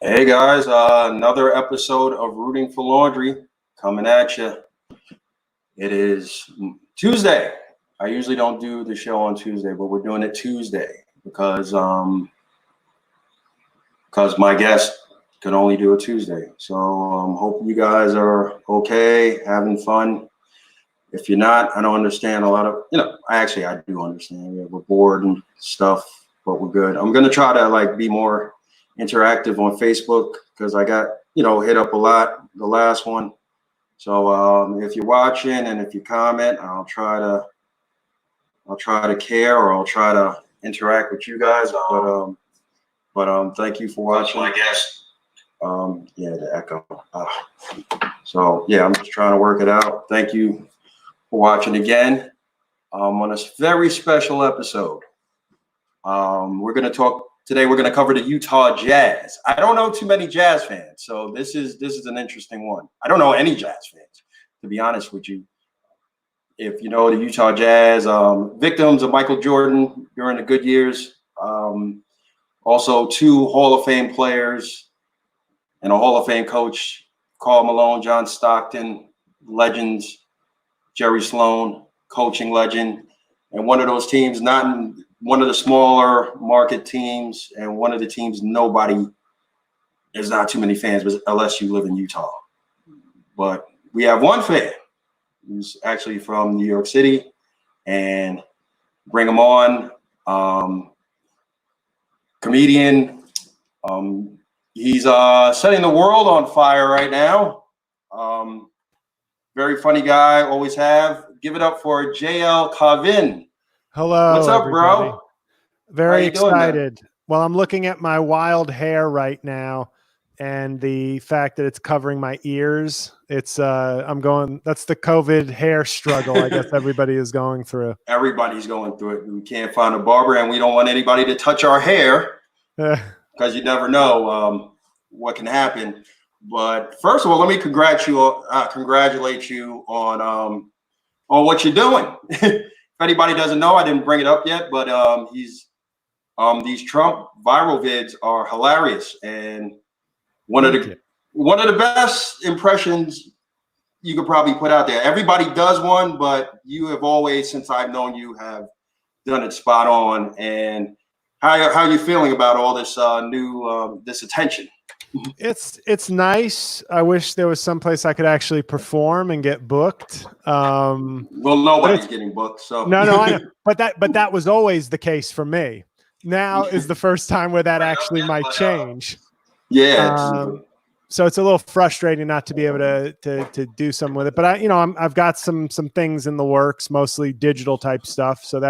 Hey guys, another episode of Rooting for Laundry coming at you. It is Tuesday. I usually don't do the show on Tuesday, but we're doing it Tuesday because my guest can only do it Tuesday. So hope you guys are okay, having fun. If you're not, I don't understand a lot of, I do understand. Yeah, we're bored and stuff, but we're good. I'm going to try to be more interactive on Facebook because I got, hit up a lot the last one. So if you're watching and if you comment, I'll try to care, or I'll try to interact with you guys. But thank you for watching. I guess. The echo. So yeah, I'm just trying to work it out. Thank you for watching again on this very special episode. We're going to talk today. We're going to cover the Utah Jazz. I don't know too many Jazz fans, so this is an interesting one. I don't know any Jazz fans, to be honest with you. If you know the Utah Jazz, victims of Michael Jordan during the good years, also two Hall of Fame players and a Hall of Fame coach, Karl Malone, John Stockton, legends, Jerry Sloan, coaching legend, and one of those teams, not in one of the smaller market teams, and one of the teams there's not too many fans, but unless you live in Utah. But we have one fan who's actually from New York City, and bring him on. Comedian. He's setting the world on fire right now. Very funny guy, always have. Give it up for JL Cauvin. Hello. What's up, everybody. bro? Very excited. Well, I'm looking at my wild hair right now, and the fact that it's covering my ears. It's that's the COVID hair struggle I guess everybody is going through. Everybody's going through it. We can't find a barber, and we don't want anybody to touch our hair because you never know what can happen. But first of all, let me congratulate you on what you're doing. If anybody doesn't know, I didn't bring it up yet, but these Trump viral vids are hilarious, and one of the best impressions you could probably put out there. Everybody does one, but you have always, since I've known you, have done it spot on. And how are you feeling about all this this attention? It's nice. I wish there was some place I could actually perform and get booked. Well, nobody's getting booked, so no, I know. But that was always the case for me. Now is the first time where that actually might change. Yeah. So it's a little frustrating not to be able to do something with it. But I've got some things in the works, mostly digital type stuff. So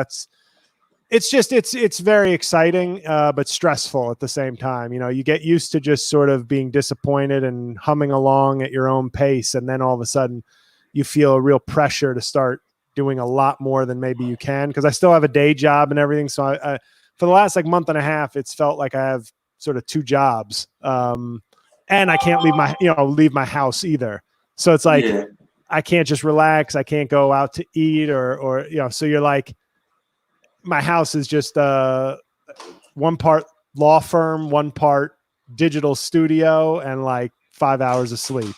it's very exciting, but stressful at the same time. You get used to just sort of being disappointed and humming along at your own pace. And then all of a sudden you feel a real pressure to start doing a lot more than maybe you can. Because I still have a day job and everything. So I for the last month and a half, it's felt like I have sort of two jobs. And I can't leave my house either. So it's like, I can't just relax. I can't go out to eat or so you're like, my house is just one part law firm, one part digital studio, and 5 hours of sleep.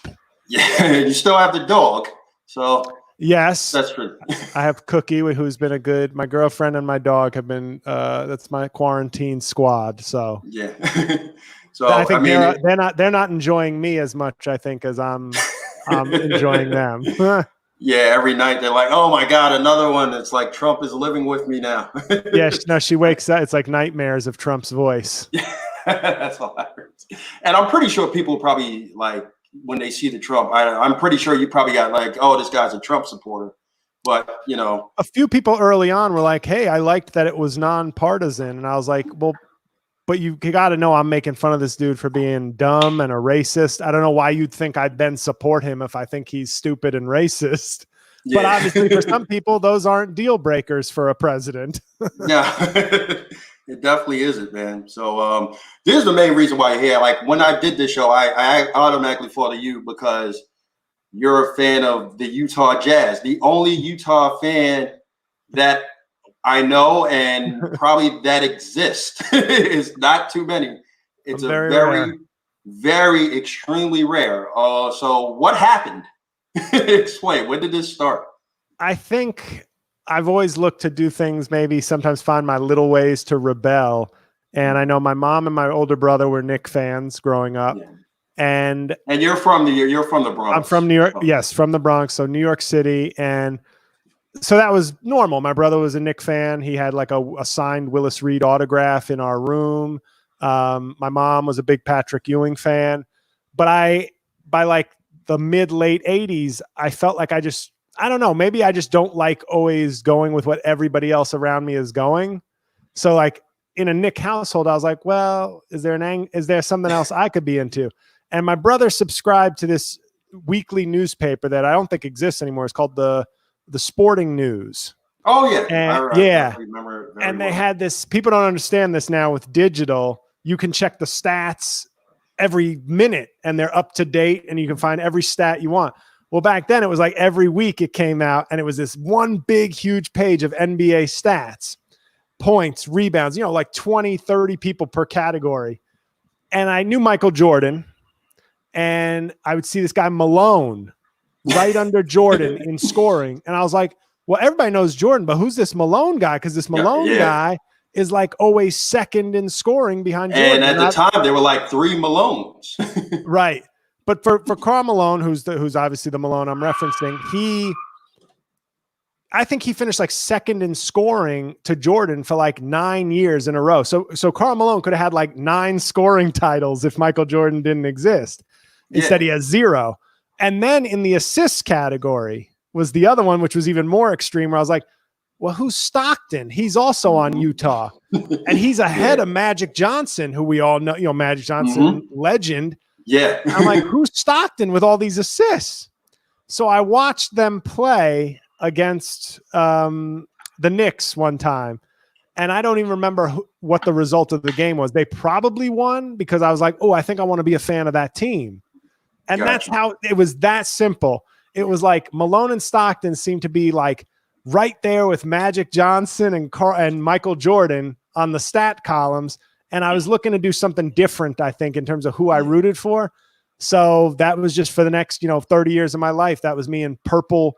Yeah, you still have the dog. So yes, that's true. I have Cookie, who's been my girlfriend and my dog have been, that's my quarantine squad. So yeah. So I think they're not enjoying me as much, I think, as I'm enjoying them. Yeah, every night they're like, "Oh my God, another one!" It's like Trump is living with me now. Yeah, no, she wakes up. It's like nightmares of Trump's voice. That's hilarious. And I'm pretty sure people probably when they see the Trump. I'm pretty sure you probably got "Oh, this guy's a Trump supporter." But a few people early on were like, "Hey, I liked that it was nonpartisan," and I was like, "Well, but you got to know I'm making fun of this dude for being dumb and a racist. I don't know why you'd think I'd then support him if I think he's stupid and racist." Yeah. But obviously for some people, those aren't deal breakers for a president. Yeah, it definitely isn't, man. So this is the main reason why you're here. When I did this show, I automatically thought of you because you're a fan of the Utah Jazz, the only Utah fan that I know, and probably that exists is not too many. It's very very extremely rare. So what happened? Explain. When did this start? I think I've always looked to do things, maybe sometimes find my little ways to rebel. And I know my mom and my older brother were Knick fans growing up. Yeah. And you're from the Bronx. I'm from New York. Yes, from the Bronx. So New York City. And so that was normal. My brother was a Knick fan. He had like a signed Willis Reed autograph in our room. My mom was a big Patrick Ewing fan. But by like the late 80s, I felt like I don't know, maybe I just don't like always going with what everybody else around me is going. So like in a Knick household, I was like, well, is there something else I could be into? And my brother subscribed to this weekly newspaper that I don't think exists anymore. It's called the Sporting News. Oh yeah. And, I remember and they had this, people don't understand this now with digital. You can check the stats every minute and they're up to date and you can find every stat you want. Well, back then it was like every week it came out and it was this one big, huge page of NBA stats, points, rebounds, like 20, 30 people per category. And I knew Michael Jordan and I would see this guy Malone right under Jordan in scoring. And I was like, well, everybody knows Jordan, but who's this Malone guy? Because this Malone guy is like always second in scoring behind Jordan. And at the time, there were like 3 Malones. Right. But for Karl Malone, who's obviously the Malone I'm referencing, I think he finished like second in scoring to Jordan for like 9 years in a row. So Karl Malone could have had like 9 scoring titles if Michael Jordan didn't exist. Instead, he has 0. And then in the assists category was the other one, which was even more extreme, where I was like, well, who's Stockton? He's also on Utah. And he's ahead of Magic Johnson, who we all know, Magic Johnson, legend. Yeah. I'm like, who's Stockton with all these assists? So I watched them play against the Knicks one time. And I don't even remember what the result of the game was. They probably won because I was like, oh, I think I want to be a fan of that team. And that's how it was, that simple. It was like Malone and Stockton seemed to be like right there with Magic Johnson and Michael Jordan on the stat columns. And I was looking to do something different, I think, in terms of who I rooted for. So that was just for the next, 30 years of my life. That was me in purple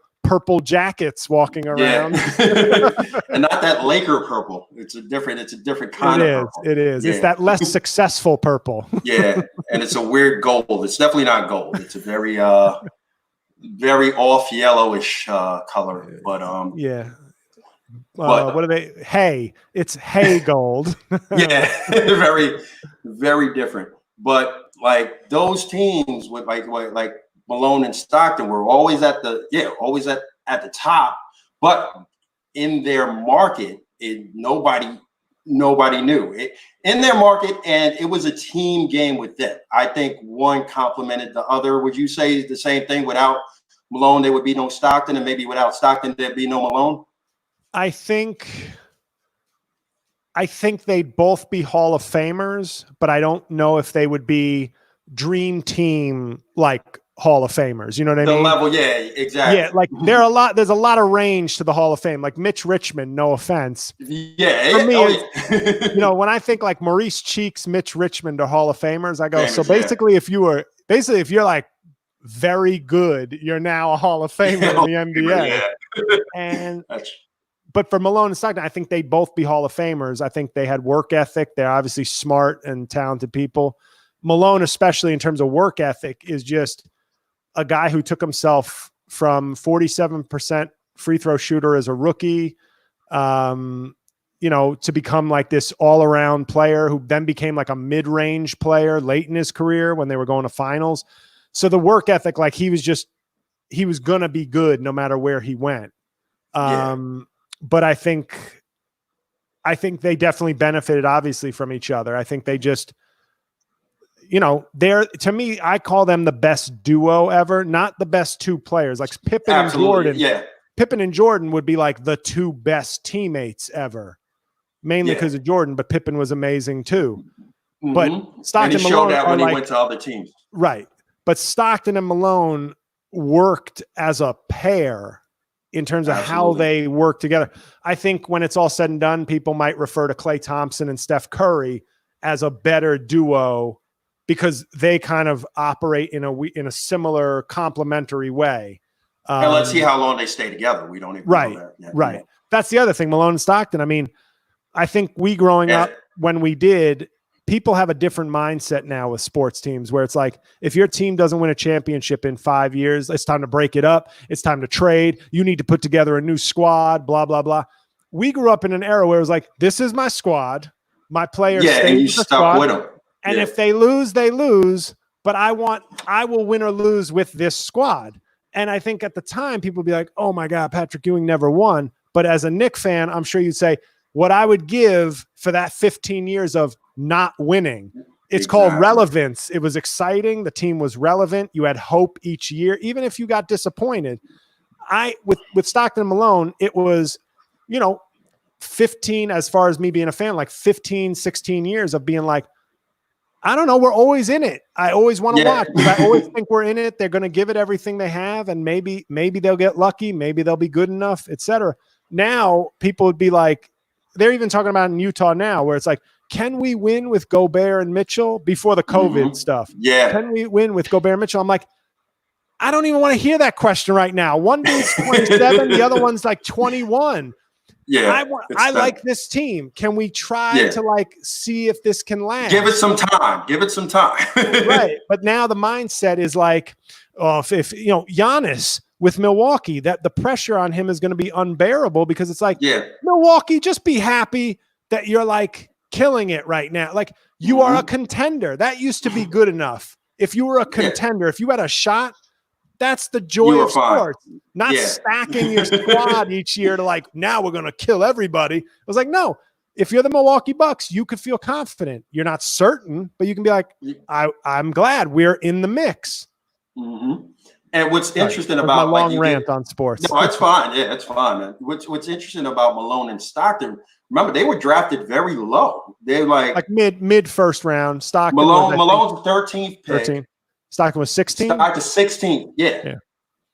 jackets walking around. Yeah. And not that Laker purple. It's a different kind of purple. It is. Yeah. It's that less successful purple. Yeah. And it's a weird gold. It's definitely not gold. It's a very very off yellowish color. But yeah. What are they? Hay. It's hay gold. Yeah, very, very different. But like those teams with like Malone and Stockton were always at the top. But in their market, nobody knew it in their market, and it was a team game with them. I think one complemented the other. Would you say the same thing? Without Malone, there would be no Stockton, and maybe without Stockton, there'd be no Malone. I think they'd both be Hall of Famers, but I don't know if they would be dream team like Hall of Famers. You know what I mean? The level, yeah, exactly. Yeah, like there's a lot of range to the Hall of Fame. Like Mitch Richmond, no offense. Yeah. For me, when I think like Maurice Cheeks, Mitch Richmond are Hall of Famers, I go, so basically if you're like very good, you're now a Hall of Famer in the NBA. Yeah. But for Malone and Stockton, I think they'd both be Hall of Famers. I think they had work ethic. They're obviously smart and talented people. Malone, especially in terms of work ethic, is just a guy who took himself from 47% free throw shooter as a rookie, to become like this all-around player who then became like a mid-range player late in his career when they were going to finals. So the work ethic, like he was going to be good no matter where he went. But I think they definitely benefited obviously from each other. I think they just, to me, I call them the best duo ever, not the best 2 players. Like Pippen and Jordan. Yeah. Pippen and Jordan would be like the 2 best teammates ever, mainly because of Jordan, but Pippen was amazing too. Mm-hmm. But Stockton and Malone showed that when he went to other teams. Right. But Stockton and Malone worked as a pair in terms of how they work together. I think when it's all said and done, people might refer to Klay Thompson and Steph Curry as a better duo because they kind of operate in a similar complementary way. And let's see how long they stay together. We don't even know that yet. Right. That's the other thing, Malone and Stockton. I mean, I think we growing up when we did, people have a different mindset now with sports teams where it's like, if your team doesn't win a championship in 5 years, it's time to break it up. It's time to trade. You need to put together a new squad, blah, blah, blah. We grew up in an era where it was like, this is my squad. My players stay and you with the stuck squad, with them. and if they lose, they lose. But I will win or lose with this squad. And I think at the time, people would be like, oh my God, Patrick Ewing never won. But as a Knicks fan, I'm sure you'd say, what I would give for that 15 years of not winning. It's called relevance. It was exciting. The team was relevant. You had hope each year, even if you got disappointed. With Stockton and Malone, it was, 15, as far as me being a fan, like 15, 16 years of being like, I don't know, we're always in it. I always want to watch. I always think we're in it. They're going to give it everything they have, and maybe they'll get lucky. Maybe they'll be good enough, etc. Now, people would be like, they're even talking about in Utah now, where it's like, can we win with Gobert and Mitchell before the COVID stuff? Yeah. Can we win with Gobert and Mitchell? I'm like, I don't even want to hear that question right now. One dude's 27, the other one's like 21. Yeah. I like this team. Can we try to like see if this can last? Give it some time. Right. But now the mindset is like, if Giannis with Milwaukee, that the pressure on him is going to be unbearable, because it's like, Milwaukee, just be happy that you're like killing it right now. Like, you are a contender. That used to be good enough. If you were a contender, if you had a shot, that's the joy of sports. Not stacking your squad each year to like, now we're going to kill everybody. It was like, no, if you're the Milwaukee Bucks, you could feel confident. You're not certain, but you can be like, I'm glad we're in the mix. Mm-hmm. And what's interesting about my long rant on sports. No, it's fine. Yeah, it's fine, man. What's interesting about Malone and Stockton, remember, they were drafted very low. They're like mid first round. Stockton Malone's 13th pick. 13. Stockton was 16. Stockton 16th. Yeah.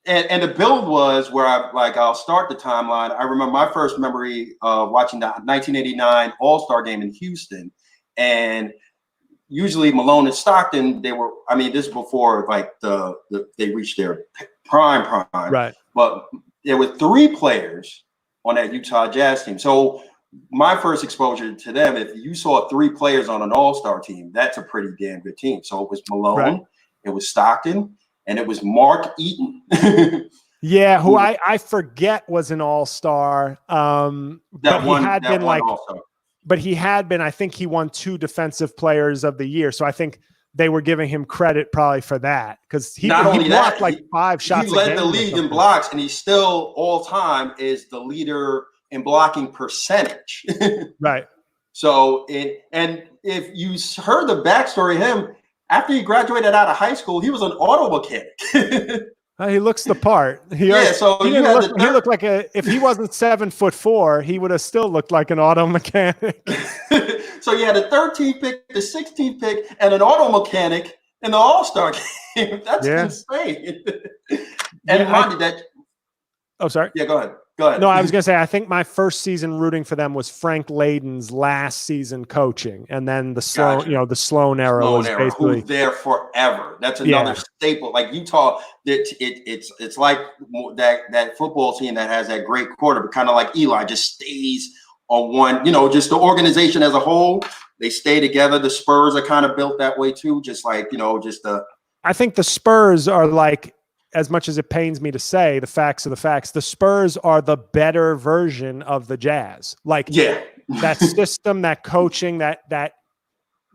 And the build was where I'll start the timeline. I remember my first memory of watching the 1989 All-Star game in Houston, and usually Malone and Stockton, this is before like they reached their prime. Right. But there were 3 players on that Utah Jazz team. So my first exposure to them, if you saw 3 players on an All-Star team, that's a pretty damn good team. So it was Malone, it was Stockton, and it was Mark Eaton. Who I forget was an All-Star. But he had been, I think he won 2 Defensive Players of the Year. So I think they were giving him credit probably for that, because he blocked like 5 shots. He led the league in blocks, and he still all time is the leader in blocking percentage. Right. So, and if you heard the backstory of him, after he graduated out of high school, he was an auto mechanic. He looks the part. He looked like if he wasn't 7'4", he would have still looked like an auto mechanic. So you had a 13th pick, the 16th pick, and an auto mechanic in the All-Star game. That's insane. Sorry. Yeah, go ahead. No, I was going to say, I think my first season rooting for them was Frank Layden's last season coaching. And then the Sloan, the Sloan era was basically who's there forever. That's another staple. Like Utah, it's like that football team that has that great quarterback, kind of like Eli, just stays on one, just the organization as a whole. They stay together. The Spurs are kind of built that way too. Just like, I think the Spurs are like, as much as it pains me to say, the facts are the facts. The Spurs are the better version of the Jazz. Like that system, that coaching, that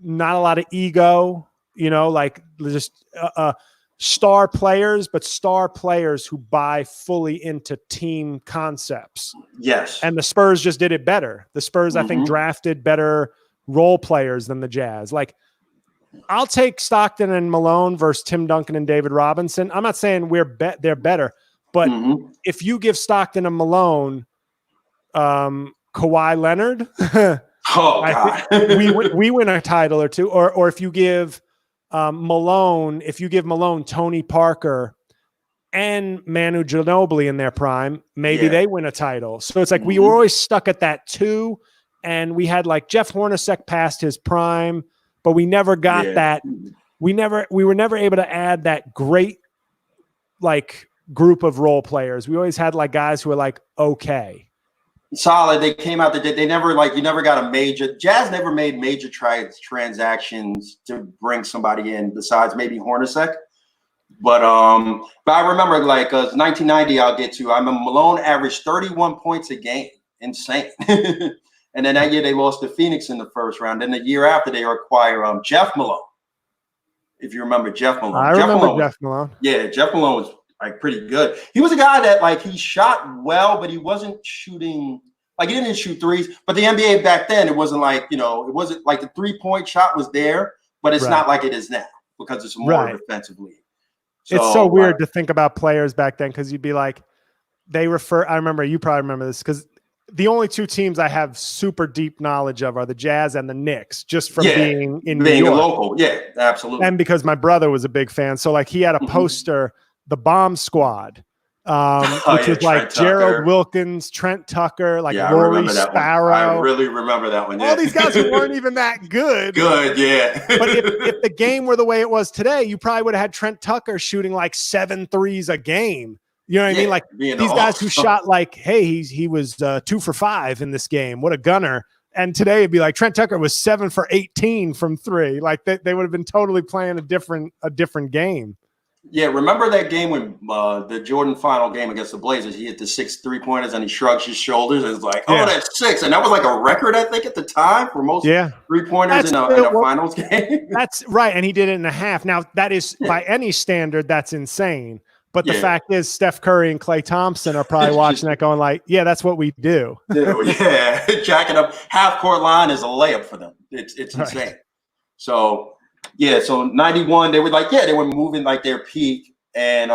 not a lot of ego, like just star players, but star players who buy fully into team concepts. Yes. And the Spurs just did it better. The Spurs, I think, drafted better role players than the Jazz. Like, I'll take Stockton and Malone versus Tim Duncan and David Robinson. I'm not saying they're better, but if you give Stockton and Malone Kawhi Leonard, we win a title or two. Or if you give Malone Tony Parker and Manu Ginobili in their prime, maybe they win a title. So it's like we were always stuck at that 2, and we had like Jeff Hornacek past his prime, but we never got we were never able to add that great like group of role players. We always had like guys who were like, okay. Solid. They came out. They never you never got a major. Jazz never made major transactions to bring somebody in besides maybe Hornacek. But I remember like 1990. I'll get to. I remember Malone averaged 31 points a game. Insane. And then that year they lost to Phoenix in the first round. Then the year after they acquire Jeff Malone. If you remember Jeff Malone. I remember Jeff Malone. Yeah, Jeff Malone was like pretty good. He was a guy that like he shot well, but he wasn't shooting like he didn't shoot threes. But the NBA back then, it wasn't like, it wasn't like the 3-point shot was there, but it's not like it is now because it's more defensive league. So, it's so weird to think about players back then because you'd be like, I remember, you probably remember this because the only two teams I have super deep knowledge of are the Jazz and the Knicks, just from being in New York. Local. Yeah, absolutely. And because my brother was a big fan. So like he had a poster, the Bomb Squad, which was like Gerald Wilkins, Trent Tucker, like Rory Sparrow. I really remember that one. Yeah. All these guys who weren't even that good. Good, yeah. But if the game were the way it was today, you probably would have had Trent Tucker shooting like 7 threes a game. You know what I mean? Like these guys who shot like, hey, he was 2 for 5 in this game. What a gunner. And today it'd be like Trent Tucker was 7 for 18 from 3. Like they would have been totally playing a different game. Yeah, remember that game when the Jordan final game against the Blazers, he hit the 6 3-pointers and he shrugs his shoulders and it's like, that's 6. And that was like a record, I think, at the time for most 3-pointers in a finals game. That's right. And he did it in a half. Now, that is, by any standard, that's insane. But the fact is, Steph Curry and Klay Thompson are probably watching that going like, yeah, that's what we do. Yeah, jacking up half-court line is a layup for them. It's insane. So, so 91, they were like, they were moving like their peak. And,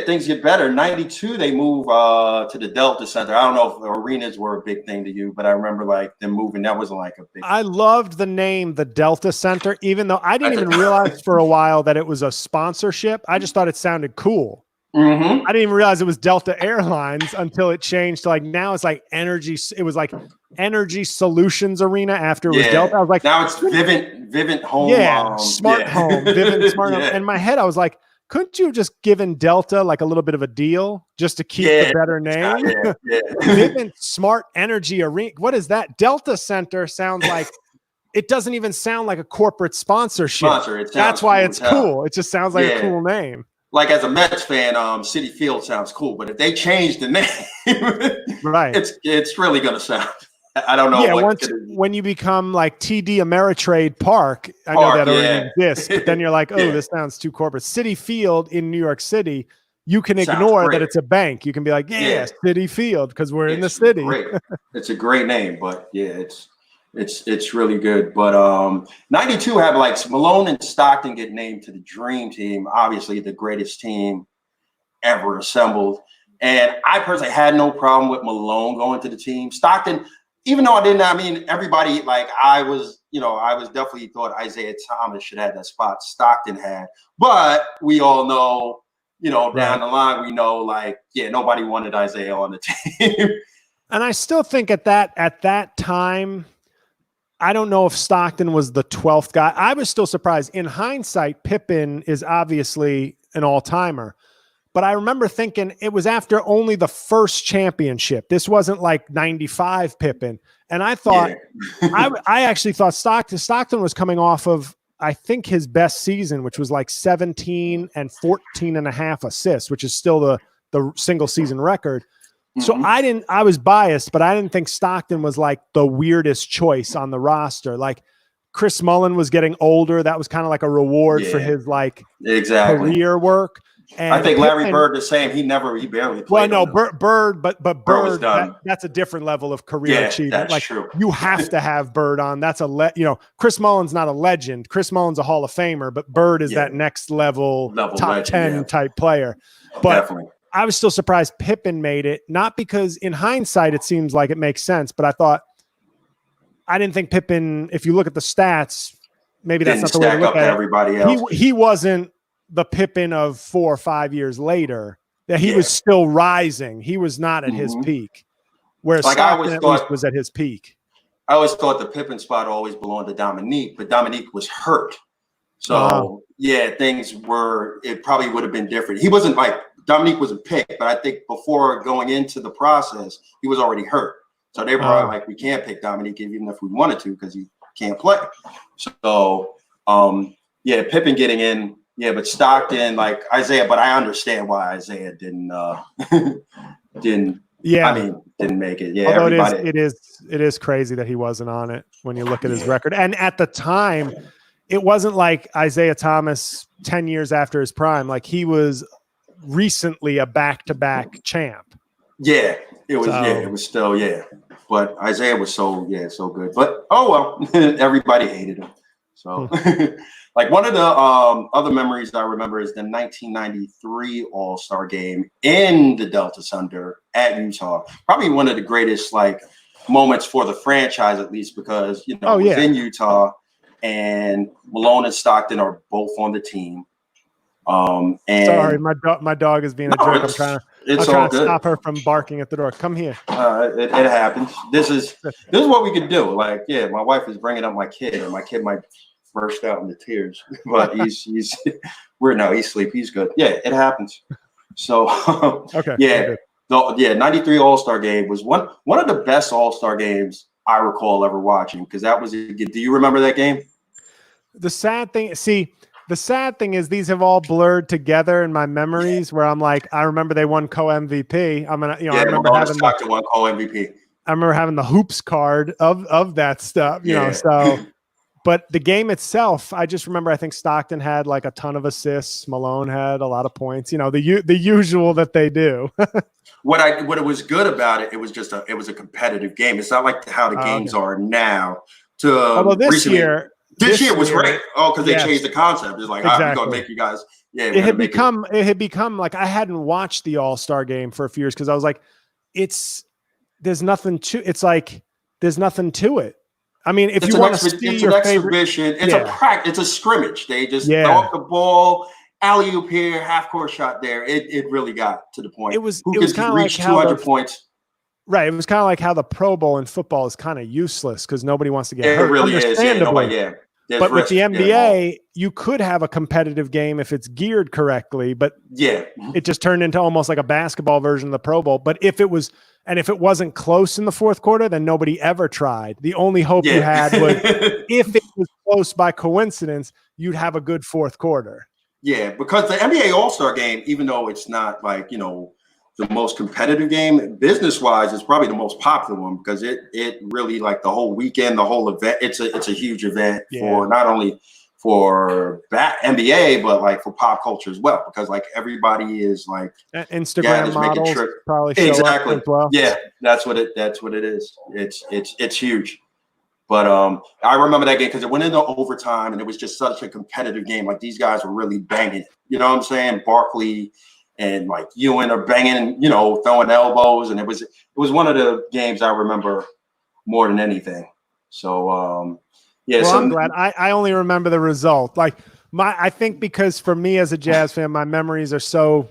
things get better. 92, they move to the Delta Center. I don't know if arenas were a big thing to you, but I remember like them moving. That wasn't like a big thing. I loved the name, the Delta Center, even though I didn't even realize for a while that it was a sponsorship. I just thought it sounded cool. I didn't even realize it was Delta Airlines until it changed to like, now it's like Energy. It was like Energy Solutions Arena after it was Delta. I was like, now it's Vivint Home. Yeah, Smart Home, Vivint Smart Home. In my head, I was like, couldn't you have just given Delta like a little bit of a deal just to keep the better name? Vivint Smart Energy Arena. What is that? Delta Center sounds like it doesn't even sound like a corporate sponsorship. That's why it's cool. It just sounds like a cool name. Like as a Mets fan, Citi Field sounds cool, but if they change the name, it's really gonna sound. I don't know. Yeah, when you become like TD Ameritrade Park, I know that already exists, but then you're like, this sounds too corporate. Citi Field in New York City, you can ignore that it's a bank. You can be like, Citi Field because we're in the city. It's a great name, but it's really good. But 92 had like Malone and Stockton get named to the Dream Team, obviously the greatest team ever assembled. And I personally had no problem with Malone going to the team. Stockton. Even though everybody, like I was definitely thought Isaiah Thomas should have that spot Stockton had. But we all know, down the line, we know like, nobody wanted Isaiah on the team. And I still think at that time, I don't know if Stockton was the 12th guy. I was still surprised. In hindsight, Pippen is obviously an all-timer. But I remember thinking it was after only the first championship. This wasn't like 95 Pippen. And I thought, I actually thought Stockton was coming off of, I think, his best season, which was like 17 and 14 and a half assists, which is still the single season record. So I was biased, but I didn't think Stockton was like the weirdest choice on the roster. Like Chris Mullin was getting older. That was kind of like a reward for his like career work. And I think Larry Bird the same. He barely played. Well, no, Bird, but Bird, that's a different level of career achievement. That's true. You have to have Bird on. That's Chris Mullin's not a legend. Chris Mullin's a Hall of Famer, but Bird is that next level top legend, 10 type player. But definitely. I was still surprised Pippen made it, not because in hindsight it seems like it makes sense, but I didn't think Pippen, if you look at the stats, maybe that's not the way to look at everybody else. He wasn't the Pippen of 4 or 5 years later, that he was still rising. He was not at his peak, whereas like Stockton at least was at his peak. I always thought the Pippen spot always belonged to Dominique, but Dominique was hurt. So it probably would have been different. He wasn't Dominique wasn't picked, but I think before going into the process, he was already hurt. So they were like, we can't pick Dominique even if we wanted to because he can't play. So Pippen getting in, but Stockton, like Isaiah, but I understand why Isaiah didn't make it. Yeah, although it is crazy that he wasn't on it when you look at his record. And at the time, it wasn't like Isaiah Thomas 10 years after his prime. Like he was recently a back-to-back champ. Yeah, it was still. But Isaiah was so good. But everybody hated him. So like one of the other memories I remember is the 1993 All-Star game in the Delta Thunder at Utah. Probably one of the greatest moments for the franchise, at least because it was in Utah and Malone and Stockton are both on the team. And sorry, my dog is being a jerk. I'm trying to stop her from barking at the door. Come here. It happens. This is what we could do. My wife is bringing up my kid, and my kid might burst out into tears, but he's he's asleep. He's good. Yeah, it happens. So okay. 93 All-Star game was one of the best All-Star games I recall ever watching because that was do you remember that game? The sad thing is these have all blurred together in my memories where I'm like, I remember they won co-MVP. I remember having won co-MVP. I remember having the hoops card of that stuff, so but the game itself, I just remember I think Stockton had like a ton of assists. Malone had a lot of points, the usual that they do. What it was good about it, it was a competitive game. It's not like how the games are now. Although this year was great. Oh, because they changed the concept. It's like, we're gonna make you guys. Yeah, it had become like I hadn't watched the All-Star game for a few years because I was like, there's nothing to it. I mean, if you want to see your exhibition, it's a scrimmage. They just throw up the ball, alley-oop here, half-court shot there. It really got to the point. It was kind of like 200 points. Right. It was kind of like how the Pro Bowl in football is kind of useless because nobody wants to get hurt. It really is. But with the NBA, you could have a competitive game if it's geared correctly, but it just turned into almost like a basketball version of the Pro Bowl. But if it wasn't close in the fourth quarter, then nobody ever tried. The only hope you had was if it was close by coincidence, you'd have a good fourth quarter. Yeah, because the NBA All-Star game, even though it's not the most competitive game, business-wise, it's probably the most popular one because it really the whole weekend, the whole event. It's a huge event for not only for NBA but for pop culture as well because everybody is Instagram models probably show up as well. Yeah, that's what it is. It's huge. But I remember that game because it went into overtime and it was just such a competitive game. These guys were really banging. You know what I'm saying? Barkley and Ewan are banging, throwing elbows, and it was one of the games I remember more than anything. So I'm glad. I only remember the result. I think because for me as a Jazz fan, my memories are so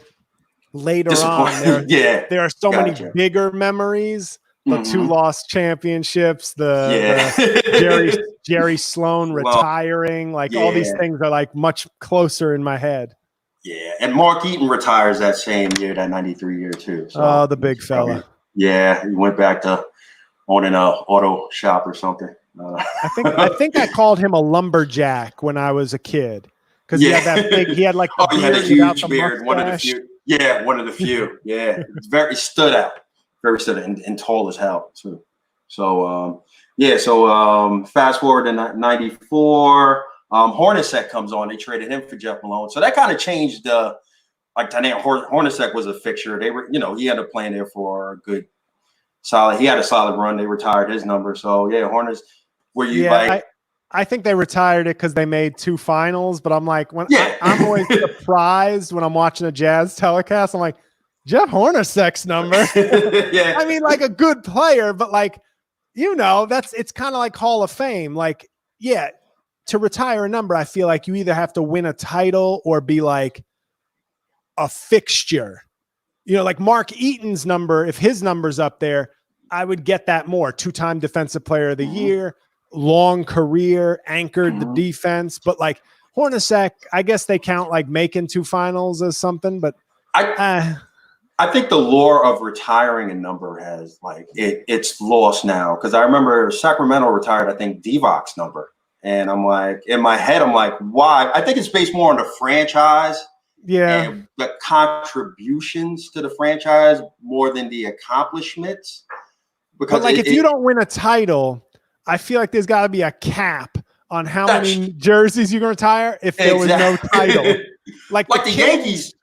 later on. There are so many bigger memories. The two lost championships, the Jerry Sloan retiring, all these things are much closer in my head. Yeah, and Mark Eaton retires that same year, that 93 year too. So the big fella. He went back to owning an auto shop or something. I think I called him a lumberjack when I was a kid because he had that big. He had he had a huge beard. One of the few. Yeah, one of the few. Yeah, it's very stood out. Very stood out and tall as hell too. So fast forward to 94. Hornacek comes on. They traded him for Jeff Malone, so that kind of changed the dynamic. Hornacek was a fixture. They were, he ended up playing there for a good, solid. He had a solid run. They retired his number. So Hornets. Were you I think they retired it because they made 2 finals. But I'm I'm always surprised when I'm watching a Jazz telecast. I'm like, Jeff Hornacek's number. I mean, a good player, but it's kind of like Hall of Fame. To retire a number, I feel like you either have to win a title or be a fixture. Mark Eaton's number, if his number's up there, I would get that more. 2-time defensive player of the year, long career, anchored the defense. But Hornacek, I guess they count like making 2 finals as something, but I think the lore of retiring a number has like it's lost now, because I remember Sacramento retired, I think, Divac's number, and I'm like, in my head, I'm like, why? I think it's based more on the franchise, and the contributions to the franchise more than the accomplishments. Because like if you don't win a title, I feel like there's got to be a cap on how many jerseys you're going to retire if there was no title. Like the Yankees.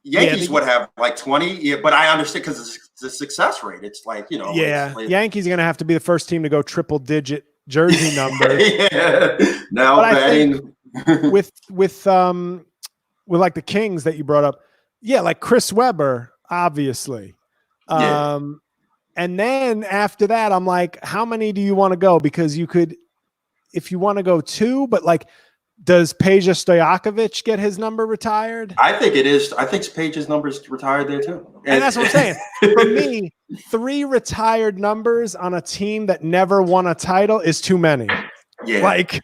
Yankees would have like 20, but I understand because it's the success rate. It's like, you know. Yankees are going to have to be the first team to go triple-digit jersey numbers. Now but betting with like the Kings that you brought up, like Chris Webber, obviously. And then after that, I'm like, how many do you want to go? Because you could, if you want to go 2, but like, does Peja Stojakovic get his number retired? I think it is. I think Page's number is retired there too. And that's what I'm saying. For me, 3 retired numbers on a team that never won a title is too many. Yeah. Like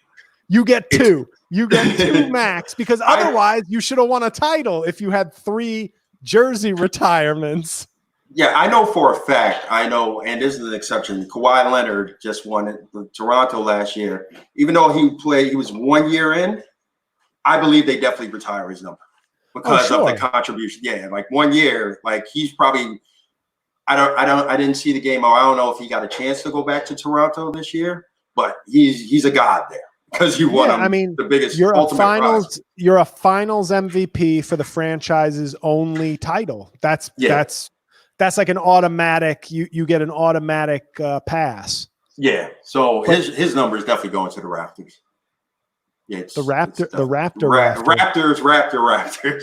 you get 2. You get 2 max, because otherwise you should have won a title if you had 3 jersey retirements. Yeah, I know for a fact, and this is an exception, Kawhi Leonard just won it with Toronto last year. Even though he was 1 year in, I believe they definitely retire his number because of the contribution. Yeah, like 1 year, like he's probably, I didn't see the game. I don't know if he got a chance to go back to Toronto this year, but he's a god there because you won the biggest. You're a finals MVP for the franchise's only title. That's like an automatic. You get an automatic pass. Yeah. So his number is definitely going to the Raptors. Yeah. Raptors.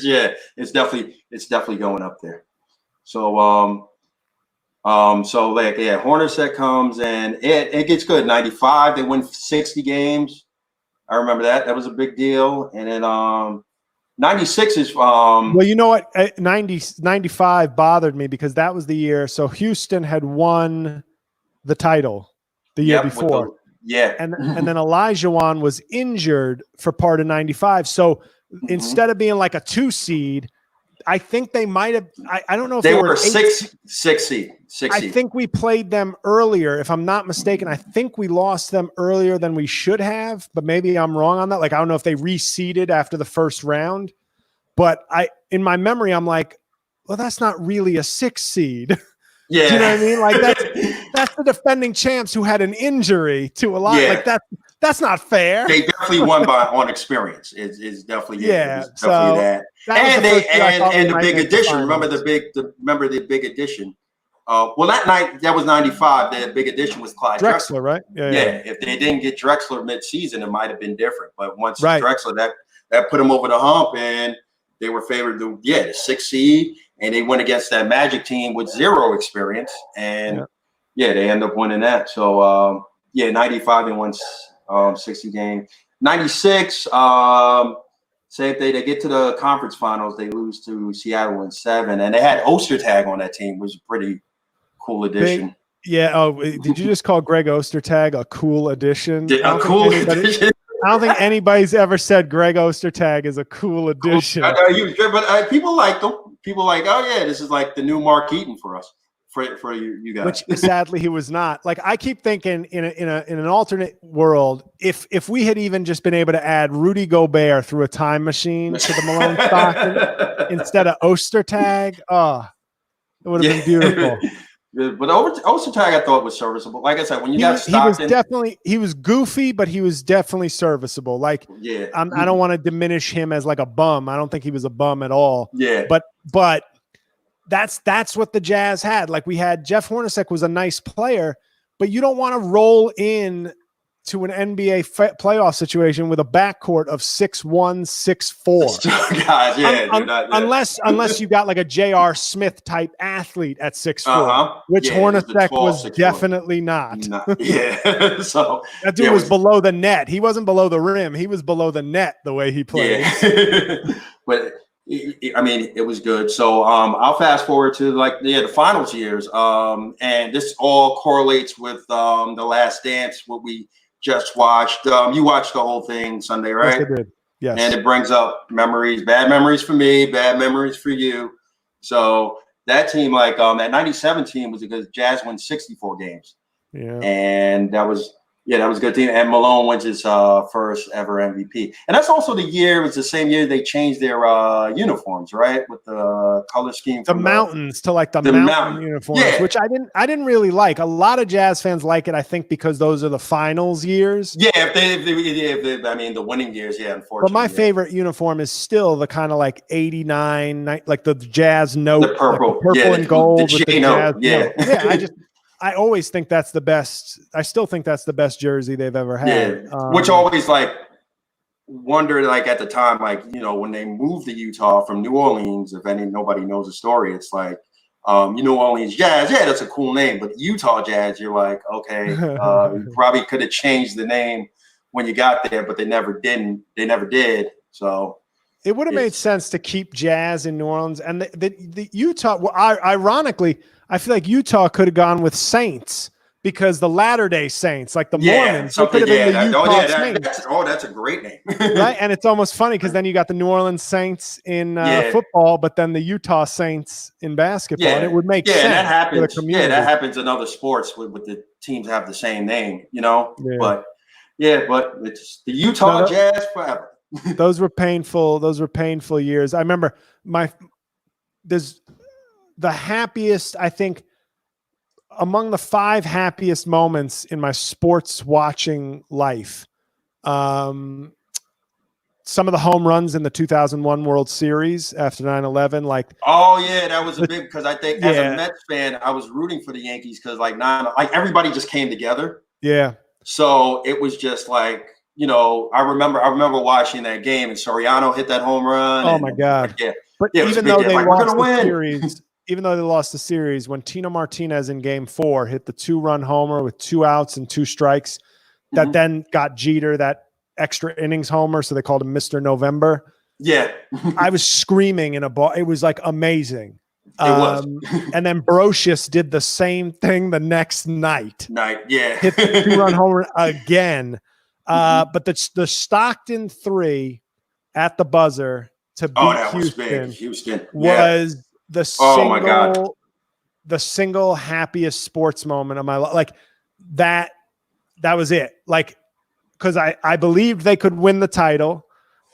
Yeah. It's definitely going up there. So Hornacek comes and it gets good. 95. They win 60 games. I remember that. That was a big deal. And then 96 is well, you know what? 95 bothered me because that was the year. So Houston had won the title the year before. And then Olajuwon was injured for part of 95. So instead of being like a 2 seed, I think they might have. I don't know if they were a 6 seed. I think we played them earlier. If I'm not mistaken, I think we lost them earlier than we should have, but maybe I'm wrong on that. Like, I don't know if they reseeded after the first round, but in my memory, I'm like, well, that's not really a 6 seed. Yeah. Do you know what I mean? Like that's the defending champs who had an injury to a lot. Yeah. Like that's not fair. They definitely won on experience. It's definitely it was definitely that. And the big addition. Remember the big addition. Well, that night that was 95. The big addition was Clyde Drexler, right? Yeah. If they didn't get Drexler mid-season, it might have been different. But once Drexler, that put them over the hump, and they were favored to the 6 seed, and they went against that Magic team with 0 experience, and they end up winning that. So 95 they won 60 games. 96, same thing. They get to the conference finals, they lose to Seattle in 7, and they had Ostertag on that team, which was a pretty cool addition. Did you just call Greg Ostertag a cool addition? A cool addition. I don't think anybody's ever said Greg Ostertag is a cool addition. But people like them. People like, oh yeah, this is like the new Mark Eaton for us, for you guys. Which sadly he was not. Like, I keep thinking in an alternate world, if we had even just been able to add Rudy Gobert through a time machine to the Malone Stockton instead of Ostertag, it would have been beautiful. But Ostertag, I thought, was serviceable. Like I said, when you got Stockton, he was goofy, but he was definitely serviceable. Like, I don't want to diminish him as like a bum. I don't think he was a bum at all. Yeah, but that's what the Jazz had. Like, we had Jeff Hornacek was a nice player, but you don't want to roll in to an NBA playoff situation with a backcourt of 6'1", 6'4". Guys, unless you got like a J.R. Smith type athlete at 6'4", which Hornacek was definitely not. So that dude was below the net. He wasn't below the rim. He was below the net the way he played. But I mean, it was good. So I'll fast forward to the finals years. And this all correlates with The Last Dance, what we just watched. You watched the whole thing Sunday, right? Yes, I did. Yes. And it brings up memories, bad memories for me, bad memories for you. So that team, like that 97 team was because Jazz won 64 games. Yeah. And that was a good team. And Malone wins his first ever MVP. And that's also the year, it was the same year they changed their uniforms, right? With the color scheme. The mountains to like the mountain uniforms, yeah. which I didn't really like. A lot of Jazz fans like it, I think, because those are the finals years. Yeah, if they I mean, the winning years, yeah, unfortunately. But my favorite uniform is still the kind of like 89, like the Jazz note, the purple, like the purple and gold with the Jazz note. Yeah. Yeah, I always think that's the best. I still think that's the best jersey they've ever had. Yeah, which always like wondered, like at the time, like, you know, when they moved to Utah from New Orleans, if nobody knows the story, it's like, New Orleans Jazz, yeah, that's a cool name, but Utah Jazz, you're like, okay, you probably could have changed the name when you got there, but they never did. So it would have made sense to keep Jazz in New Orleans, and the Utah. Well, ironically, I feel like Utah could have gone with Saints because the Latter-day Saints, like the Mormons, could have been the Utah Saints. That's a great name, right? And it's almost funny because then you got the New Orleans Saints in football, but then the Utah Saints in basketball, and it would make sense. And that happens. Yeah, that happens in other sports with the teams have the same name, you know. Yeah. But it's the Utah Jazz forever. Those were painful. Those were painful years. I remember there's the happiest, I think, among the 5 happiest moments in my sports watching life. Some of the home runs in the 2001 World Series after 9/11, like, oh yeah, that was a big, because I think as a Mets fan, I was rooting for the Yankees because like everybody just came together. Yeah. So it was just like, you know, I remember watching that game and Soriano hit that home run. Oh my God. Yeah. But even though they lost the series, when Tino Martinez in game 4 hit the 2-run homer with 2 outs and 2 strikes, that then got Jeter that extra innings homer. So they called him Mr. November. Yeah. I was screaming in a ball. It was like amazing. It was. And then Brocious did the same thing the next night. Yeah. Hit the 2-run homer again. But the Stockton 3 at the buzzer to beat Houston was the single happiest sports moment of my life. Like that was it. Like, because I believed they could win the title,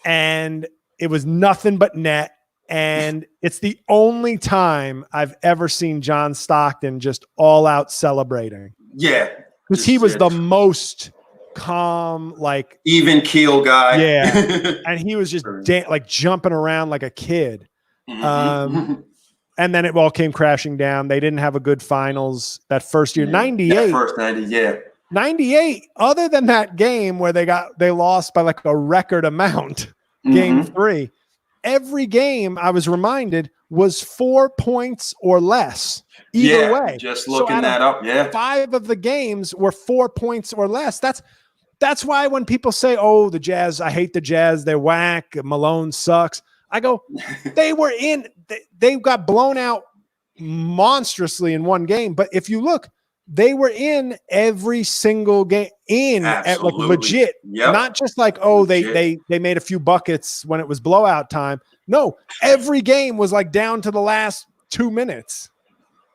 and it was nothing but net. And it's the only time I've ever seen John Stockton just all out celebrating. Yeah. Because he was the most calm, like even keel guy. Yeah. And he was just like jumping around like a kid. And then it all came crashing down. They didn't have a good finals that first year. 98. First 90, yeah. 98, other than that game where they lost by like a record amount, game 3. Every game, I was reminded, was 4 points or less. Either way. Just looking that up. Yeah. 5 of the games were 4 points or less. That's why when people say, "Oh, the Jazz, I hate the Jazz, they're whack, Malone sucks," I go, they got blown out monstrously in one game. But if you look, they were in every single game at like legit, not just like, oh, they made a few buckets when it was blowout time. No, every game was like down to the last 2 minutes.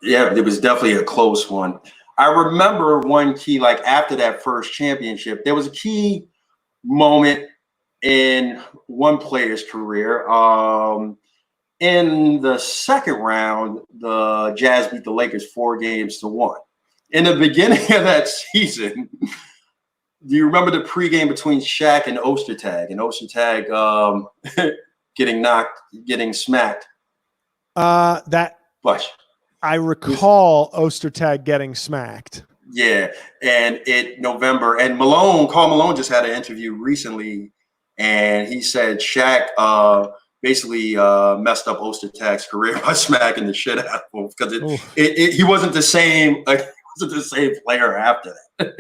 Yeah, it was definitely a close one. I remember one key, like after that first championship, there was a key moment in one player's career. In the second round, the Jazz beat the Lakers 4-1. In the beginning of that season, do you remember the pregame between Shaq and Ostertag? And Ostertag getting smacked. I recall Ostertag getting smacked. Yeah, and November, and Carl Malone just had an interview recently, and he said Shaq basically messed up Ostertag's career by smacking the shit out of him because he wasn't the same. Like, he wasn't the same player after that.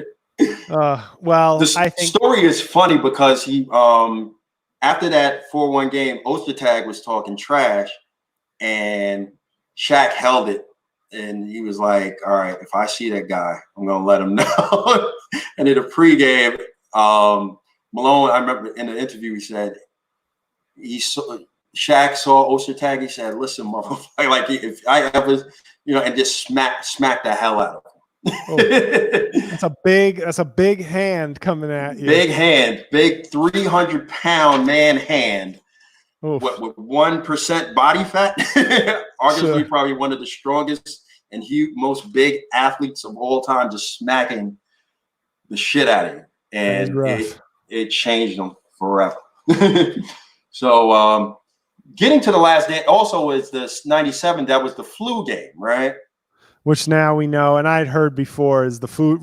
Well, the story is funny because he after that 4-1 game, Ostertag was talking trash, and Shaq held it, and he was like, "All right, if I see that guy, I'm gonna let him know." And in the pregame, Malone, I remember in the interview, he said Shaq saw Ostertag. He said, "Listen, motherfucker, like if I ever, and just smack the hell out of him." Oh, that's a big hand coming at you. Big hand, big 300-pound man hand. Oof. With 1% body fat, arguably probably one of the strongest and most big athletes of all time, just smacking the shit out of you, and it changed them forever. So, getting to the last day also is this 97. That was the flu game, right? Which now we know, and I'd heard before, is the food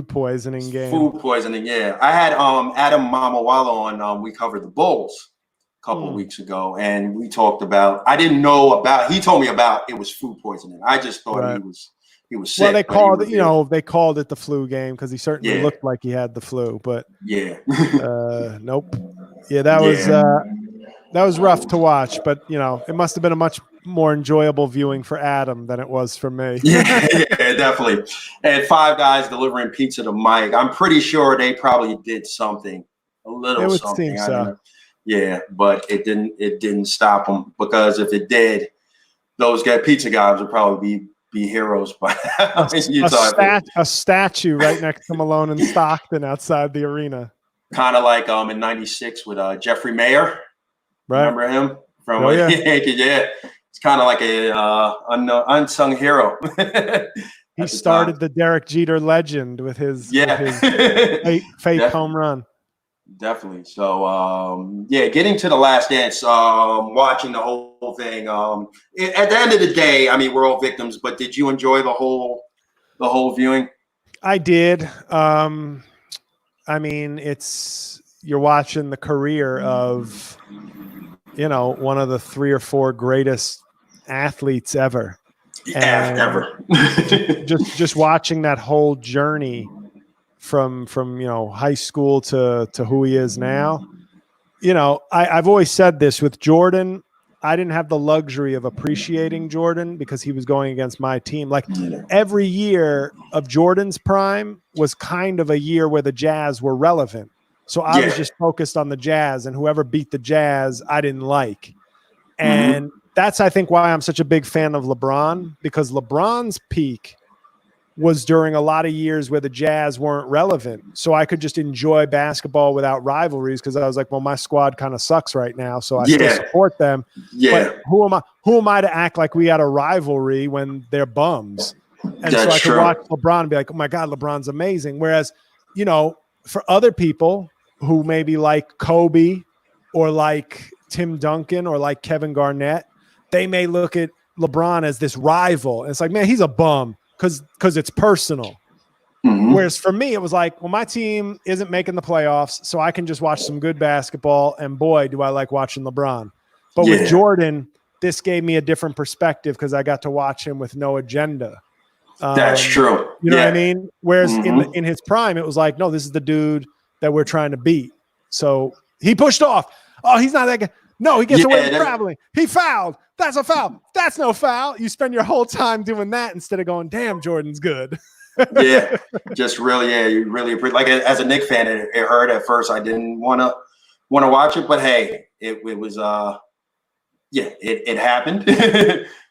poisoning game. Food poisoning, yeah. I had Adam Mamawalo on. We covered the Bulls a couple of weeks ago, and we talked about. I didn't know about. He told me about it was food poisoning. I just thought he was sick. Well, they called it the flu game because he certainly looked like he had the flu, but nope. Yeah, that was rough to watch, but it must have been a much more enjoyable viewing for Adam than it was for me. Yeah, definitely. And 5 guys delivering pizza to Mike. I'm pretty sure they probably did something, a little something. I don't know. Yeah, but it didn't stop them, because if it did, those pizza guys would probably be heroes by now. A statue right next to Malone and Stockton outside the arena. Kind of like in '96 with Jeffrey Mayer. Right. Remember him from Yankee? Yeah. It's kind of like a unsung hero. He started the Derek Jeter legend with his fake home run. Definitely. So getting to the last dance, watching the whole thing. At the end of the day, I mean, we're all victims, but did you enjoy the whole viewing? I did. I mean, you're watching the career of one of the 3 or 4 greatest athletes ever. Ever. just watching that whole journey from high school to who he is now. I've always said this with Jordan. I didn't have the luxury of appreciating Jordan because he was going against my team. Like every year of Jordan's prime was kind of a year where the Jazz were relevant. So I was just focused on the Jazz, and whoever beat the Jazz, I didn't like. And that's, I think, why I'm such a big fan of LeBron, because LeBron's peak was during a lot of years where the Jazz weren't relevant. So I could just enjoy basketball without rivalries, because I was like, well, my squad kind of sucks right now, so I still support them. Yeah. But who am I to act like we had a rivalry when they're bums? And so I could watch LeBron and be like, oh my God, LeBron's amazing. Whereas, for other people who maybe like Kobe or like Tim Duncan or like Kevin Garnett, they may look at LeBron as this rival. And it's like, man, he's a bum because it's personal. Whereas for me, it was like, well, my team isn't making the playoffs, so I can just watch some good basketball. And boy, do I like watching LeBron. But with Jordan, this gave me a different perspective because I got to watch him with no agenda. That's true. You know what I mean? Whereas in his prime, it was like, no, this is the dude that we're trying to beat. So he pushed off. Oh, he's not that guy. No, he gets away with traveling. He fouled. That's a foul. That's no foul. You spend your whole time doing that instead of going, damn, Jordan's good. Just really, you really appreciate. Like as a Knicks fan, it hurt at first. I didn't want to watch it, but hey, it was it happened.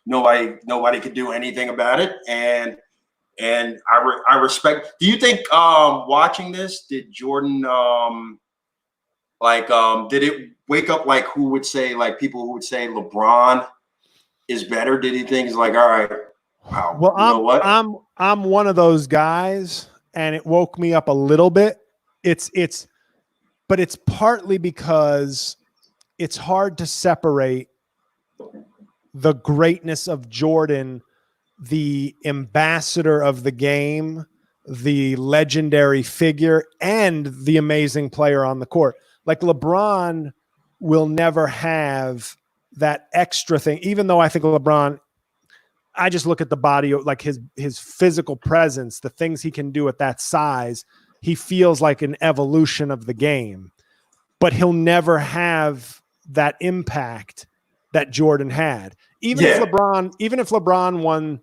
Nobody could do anything about it, and I respect. Do you think watching this, did Jordan did it wake up like who would say, like people who would say LeBron is better? Did he think it's like, all right, wow, well, you know what? I'm one of those guys, and it woke me up a little bit. But it's partly because it's hard to separate the greatness of Jordan, the ambassador of the game, the legendary figure, and the amazing player on the court. Like LeBron will never have that extra thing, even though I think LeBron, I just look at the body, like his physical presence, the things he can do at that size. He feels like an evolution of the game, but he'll never have that impact that Jordan had. Even if LeBron won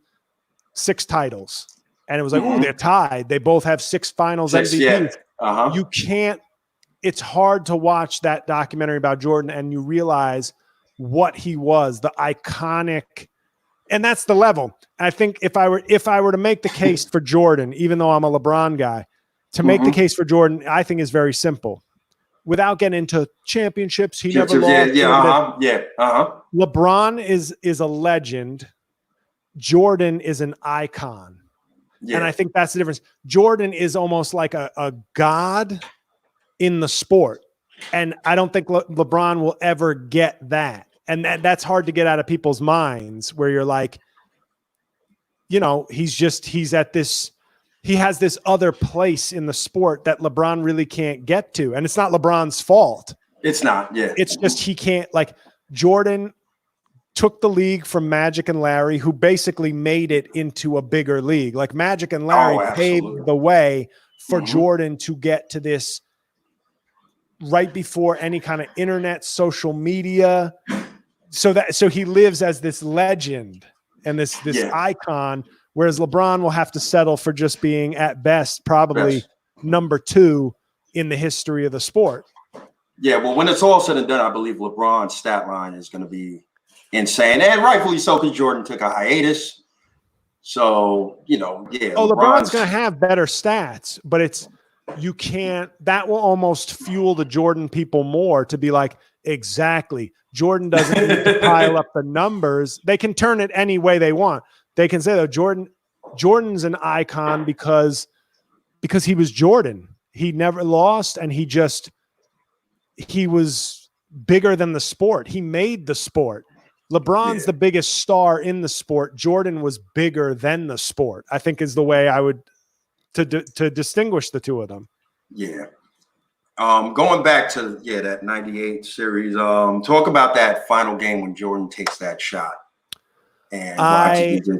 6 titles and it was like, oh, they're tied. They both have 6 finals MVPs. You can't it's hard to watch that documentary about Jordan and you realize what he was, the iconic, and that's the level. I think if I were to make the case for Jordan, even though I'm a LeBron guy, to make the case for Jordan, I think is very simple. Without getting into championships, he never lost. LeBron is a legend. Jordan is an icon. And I think that's the difference. Jordan is almost like a god in the sport. And I don't think LeBron will ever get that. And that's hard to get out of people's minds where you're like, you know, he has this other place in the sport that LeBron really can't get to. And it's not LeBron's fault. It's not. Yeah. It's just, he can't, like, Jordan took the league from Magic and Larry, who basically made it into a bigger league. Like Magic and Larry paved the way for Jordan to get to this right before any kind of internet, social media. So he lives as this legend and this icon, whereas LeBron will have to settle for just being at best, probably number 2 in the history of the sport. Yeah. Well, when it's all said and done, I believe LeBron's stat line is going to be insane, and rightfully so, because Jordan took a hiatus. So, you know, LeBron's going to have better stats, but that will almost fuel the Jordan people more to be like, exactly, Jordan doesn't need to pile up the numbers. They can turn it any way they want. They can say, though, Jordan's an icon because he was Jordan. He never lost, and he was bigger than the sport. He made the sport. LeBron's the biggest star in the sport. Jordan was bigger than the sport, I think, is the way I would to distinguish the two of them. Yeah. Going back to that 98 series, talk about that final game when Jordan takes that shot. And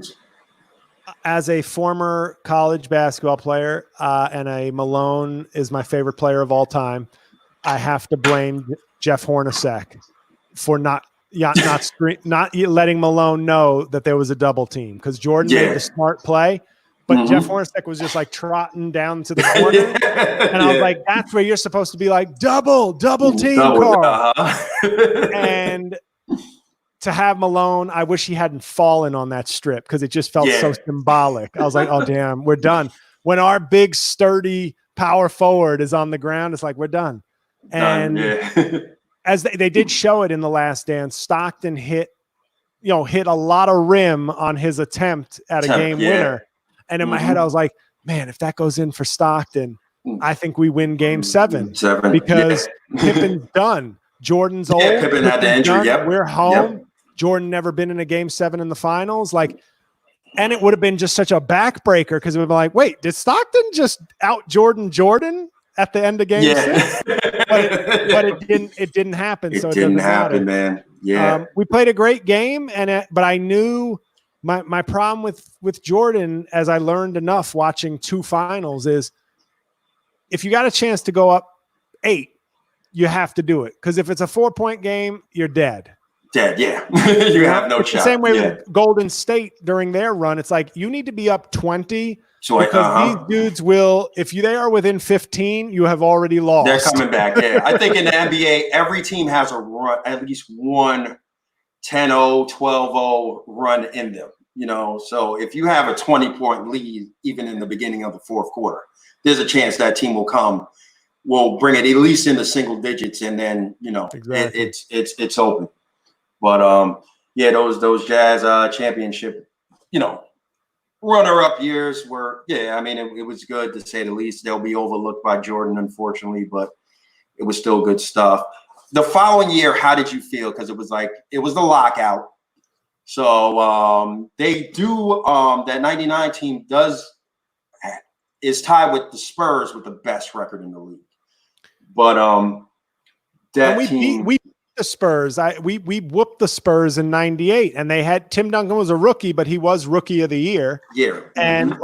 as a former college basketball player, and a Malone is my favorite player of all time, I have to blame Jeff Hornacek for not letting Malone know that there was a double team, because Jordan made the smart play, but Jeff Hornacek was just like trotting down to the corner, and I was like, "That's where you're supposed to be, like double team, Carl." And to have Malone, I wish he hadn't fallen on that strip, because it just felt so symbolic. I was like, "Oh damn, we're done." When our big sturdy power forward is on the ground, it's like we're done. And as they did show it in The Last Dance, Stockton hit a lot of rim on his attempt at a game winner. And in my head, I was like, man, if that goes in for Stockton, I think we win game 7 because Pippen's done. Jordan's old. Pippen had the injury. We're home. Jordan never been in a game 7 in the finals. And it would have been just such a backbreaker, because it would be like, wait, did Stockton just out Jordan at the end of game 6? But it didn't happen. So it didn't happen, man. Yeah. We played a great game, but I knew my problem with Jordan, as I learned enough watching 2 finals, is if you got a chance to go up 8, you have to do it. Because if it's a 4-point game, you're dead. Yeah. You have no shot. The same way with Golden State during their run. It's like you need to be up 20. Because these dudes will, if they are within 15, you have already lost. They're coming back. Yeah. I think in the NBA, every team has a run, at least one 10-0, 12-0 run in them. So if you have a 20-point lead, even in the beginning of the 4th quarter, there's a chance that team will bring it at least in the single digits, and then exactly. it's open. But those Jazz championship, runner-up years were, it was good, to say the least. They'll be overlooked by Jordan, unfortunately, but it was still good stuff. The following year, how did you feel? Because it was the lockout. So they do, that 99 team is tied with the Spurs with the best record in the league. But we beat the Spurs. We whooped the Spurs in 98, and they had Tim Duncan was a rookie, but he was rookie of the year. Yeah. And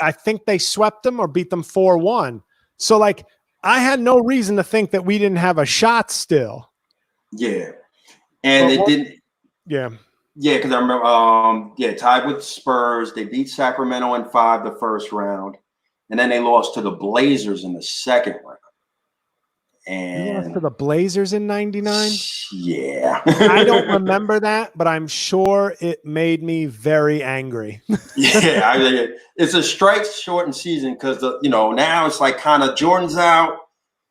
I think they swept them or beat them 4-1. So I had no reason to think that we didn't have a shot still. Yeah. And it didn't. Yeah. Yeah, because I remember tied with Spurs. They beat Sacramento in 5 the first round. And then they lost to the Blazers in the second round. You lost to And the Blazers in 99? yeah. I don't remember that, but I'm sure it made me very angry. Yeah, I mean, it's a strike shortened season because now it's like kind of Jordan's out.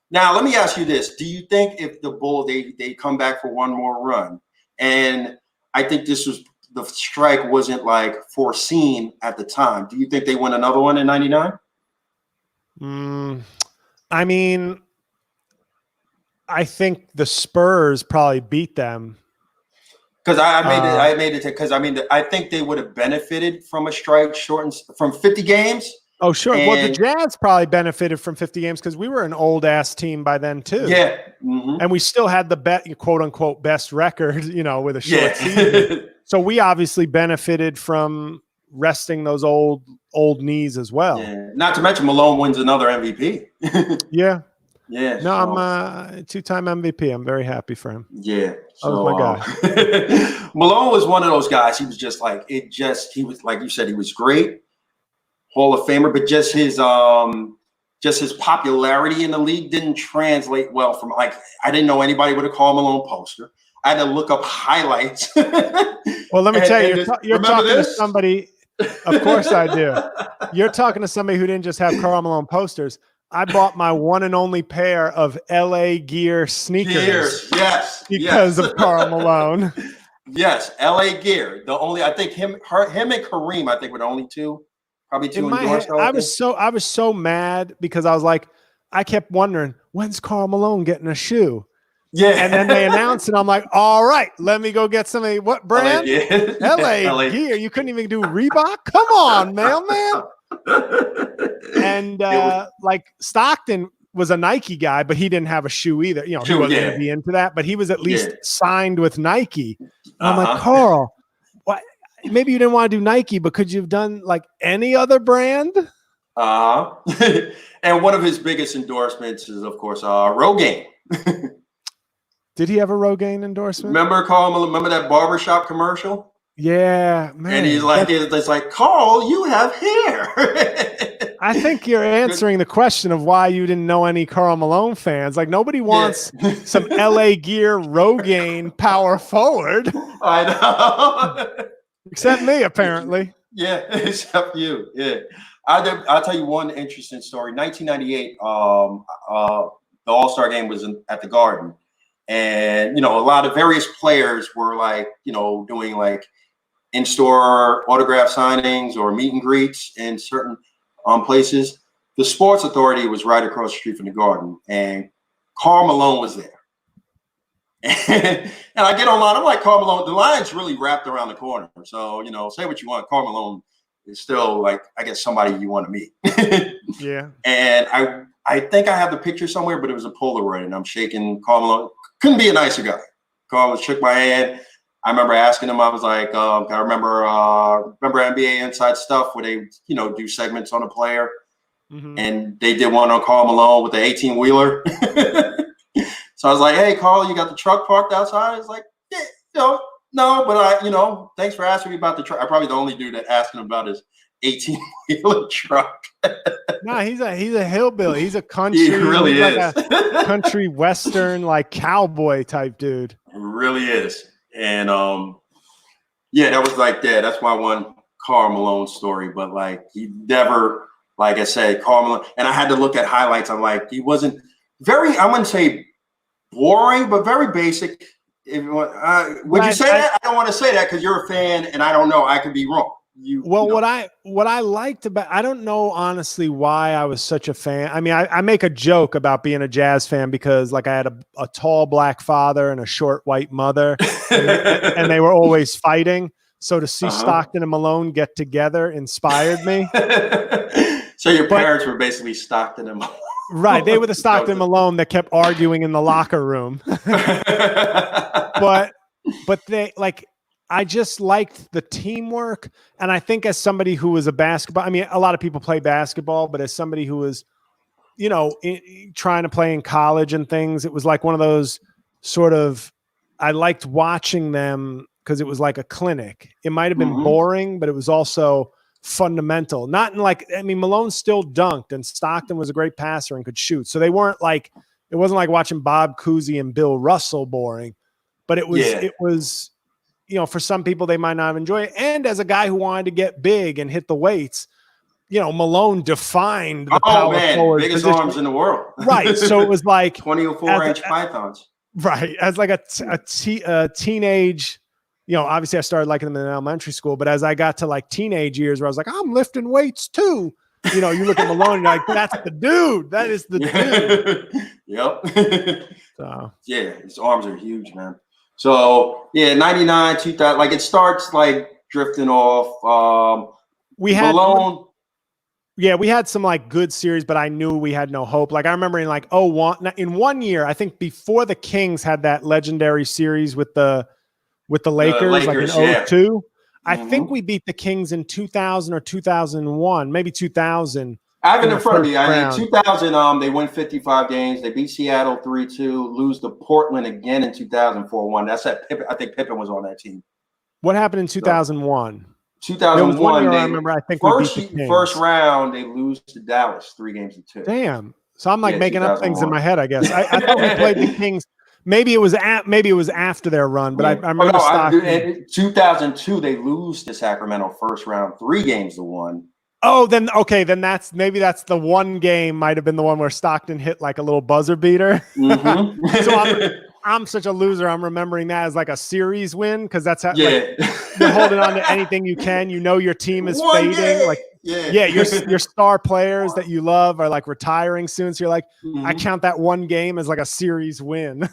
Now let me ask you this: do you think if the Bulls they come back for one more run, and I think the strike wasn't like foreseen at the time, do you think they win another one in '99? I mean, I think the Spurs probably beat them. Because I made it because I think they would have benefited from a strike shortened from 50 games. Oh, sure. Well, the Jazz probably benefited from 50 games because we were an old ass team by then too. Yeah. Mm-hmm. And we still had the quote unquote best record, with a short season. So we obviously benefited from resting those old knees as well. Yeah. Not to mention Malone wins another MVP. Yeah. Yeah. No, I'm a 2-time MVP. I'm very happy for him. Yeah. That was my guy. Malone was one of those guys. He was just like, he was, like you said, he was great. Hall of Famer, but just his popularity in the league didn't translate well from I didn't know anybody with a Karl Malone poster. I had to look up highlights. Well, let me tell you, you're talking to somebody. Of course I do. You're talking to somebody who didn't just have Karl Malone posters. I bought my one and only pair of LA Gear sneakers. Yes. Because of Karl Malone. Yes, LA Gear. I think him and Kareem, I think were the only two. Probably two. In my head, I was so mad because I was like, I kept wondering, when's Karl Malone getting a shoe? Yeah. And then they announced, and I'm like, all right, let me go get somebody. What brand? LA Gear. You couldn't even do Reebok? Come on, mailman. And like Stockton was a Nike guy, but he didn't have a shoe either. He wasn't going to be into that, but he was at least signed with Nike. And I'm like, Karl, what? Maybe you didn't want to do Nike, but could you have done like any other brand? And one of his biggest endorsements is, of course, Rogaine. Did he have a Rogaine endorsement? Remember, Karl? Remember that barbershop commercial? Yeah, man. And he's like, it's like, Karl, you have hair. I think you're answering the question of why you didn't know any Karl Malone fans. Like, nobody wants some LA Gear Rogaine power forward. I know. Except me, apparently. Yeah, except you. Yeah. I'll tell you one interesting story. 1998, the All-Star game was at the Garden. And, a lot of various players were like, doing like in-store autograph signings or meet and greets in certain places. The Sports Authority was right across the street from the Garden, and Karl Malone was there. And I get online. I'm like, Karl Malone, the line's really wrapped around the corner. So, say what you want. Karl Malone is still like, I guess, somebody you want to meet. Yeah. And I think I have the picture somewhere, but it was a Polaroid, and I'm shaking Karl Malone. Couldn't be a nicer guy. Karl shook my hand. I remember asking him, I was like, I remember NBA Inside Stuff where they, do segments on a player. Mm-hmm. And they did one on Karl Malone with the 18-wheeler. So I was like, hey, Karl, you got the truck parked outside? He's like, yeah, no, but thanks for asking me about the truck. I'm probably the only dude that asking about his 18-wheeler truck. No, he's a hillbilly. He's a country. He really is. Like a country western, like cowboy type dude. He really is. And that was like that. That's my one Karl Malone story. But like he never, like I said, Karl Malone. And I had to look at highlights. I'm like, he wasn't I wouldn't say boring, but very basic. Would you say that? I don't want to say that because you're a fan, and I don't know. I could be wrong. What I liked about, I don't know honestly why I was such a fan. I mean, I make a joke about being a Jazz fan because like I had a tall black father and a short white mother, and they were always fighting. So to see Stockton and Malone get together inspired me. So your parents were basically Stockton and Malone. Right. They were the Stockton Malone that kept arguing in the locker room. but they like, I just liked the teamwork. And I think as somebody who was a lot of people play basketball, but as somebody who was, trying to play in college and things, it was like one of those sort of, I liked watching them because it was like a clinic. It might've been boring, but it was also fundamental. Not in like, Malone still dunked and Stockton was a great passer and could shoot. So they weren't like it wasn't like watching Bob Cousy and Bill Russell boring, but it was, for some people, they might not enjoy it. And as a guy who wanted to get big and hit the weights, Malone defined the power forward biggest position. arms in the world. Right. So it was like 24-inch pythons. Right. As like a teenage, obviously I started liking them in elementary school, but as I got to like teenage years where I was like, I'm lifting weights too. You look at Malone and you're like, that's the dude. That is the dude. Yep. So. Yeah, his arms are huge, man. So 99, 2000, like it starts like drifting off. We had Malone. Yeah, we had some like good series, but I knew we had no hope. Like I remember in like 1 year, I think before the Kings had that legendary series with the Lakers, like in 2002. I think we beat the Kings in 2000 or 2001, maybe 2000. I have it in front of me. In 2000, they win 55 games. They beat Seattle 3-2, lose to Portland again in 2004-1. That's that Pippen. I think Pippen was on that team. What happened in 2001? 2001, I remember. I think first round they lose to Dallas 3-2. Damn. So I'm like making up things in my head. I guess I thought we played the Kings. Maybe it was after their run, but I remember. In 2002 they lose to Sacramento first round 3-1. Oh, then okay, then that's the one game might have been the one where Stockton hit like a little buzzer beater. Mm-hmm. So I'm such a loser. I'm remembering that as like a series win because that's how like, you're holding on to anything you can. Your team is fading. Game. Like your star players that you love are like retiring soon. So you're like, I count that one game as like a series win.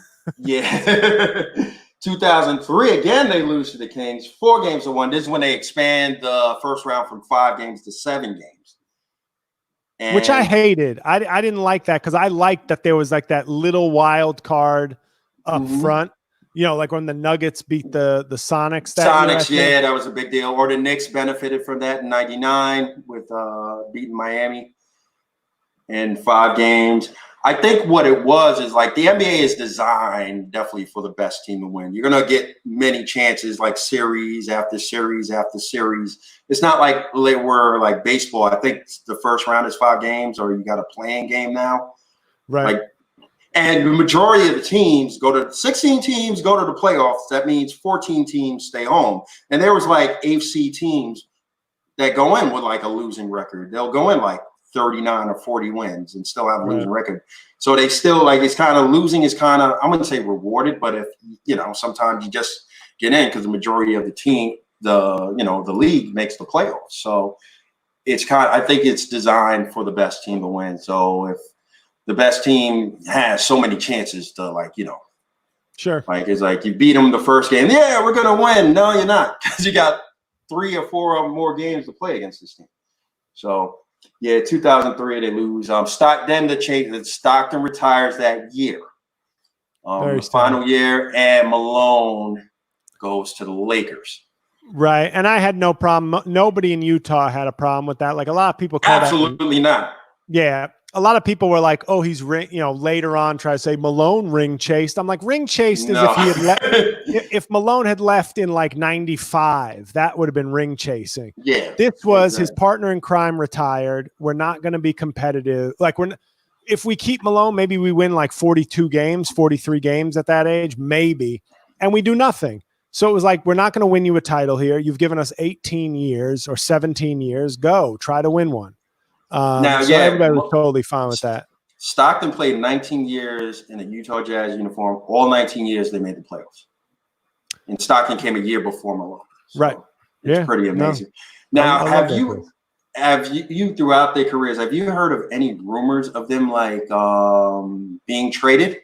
2003 again they lose to the Kings 4-1. This is when they expand the first round from 5 games to 7 games. Which I hated. I didn't like that because I liked that there was like that little wild card up front. Like when the Nuggets beat the Sonics. That was a big deal. Or the Knicks benefited from that in 99 with beating Miami in 5 games. I think what it was is like the NBA is designed definitely for the best team to win. You're going to get many chances like series after series after series. It's not like they were like baseball. I think the first round is 5 games or you got a playing game now. Right. And the majority of the teams 16 teams go to the playoffs. That means 14 teams stay home. And there was like AFC teams that go in with like a losing record. They'll go in like 39 or 40 wins and still have a losing record. So they still like, it's kind of losing is kind of, I'm going to say rewarded, but if, sometimes you just get in because the majority of the team, the league makes the playoffs. So it's I think it's designed for the best team to win. So if the best team has so many chances to sure. Like, it's like you beat them the first game. Yeah, we're going to win. No, you're not. Because you got 3 or 4 more games to play against this team. So, 2003 they lose. Stockton retires that year. The final year, and Malone goes to the Lakers. Right, and I had no problem. Nobody in Utah had a problem with that. Like a lot of people call absolutely not. Yeah, a lot of people were like, "Oh, he's later on try to say Malone ring chased." I'm like, ring chased is if he had left. If Malone had left in like 95, that would have been ring chasing. Yeah, this was his partner in crime retired. We're not going to be competitive. Like if we keep Malone, maybe we win like 42 games, 43 games at that age, maybe, and we do nothing. So it was like, we're not going to win you a title here. You've given us 18 years or 17 years. Go try to win one. Everybody was totally fine with that. Stockton played 19 years in a Utah Jazz uniform. All 19 years they made the playoffs. And Stockton came a year before Malone. So right. It's pretty amazing. Now, have you throughout their careers, have you heard of any rumors of them like being traded?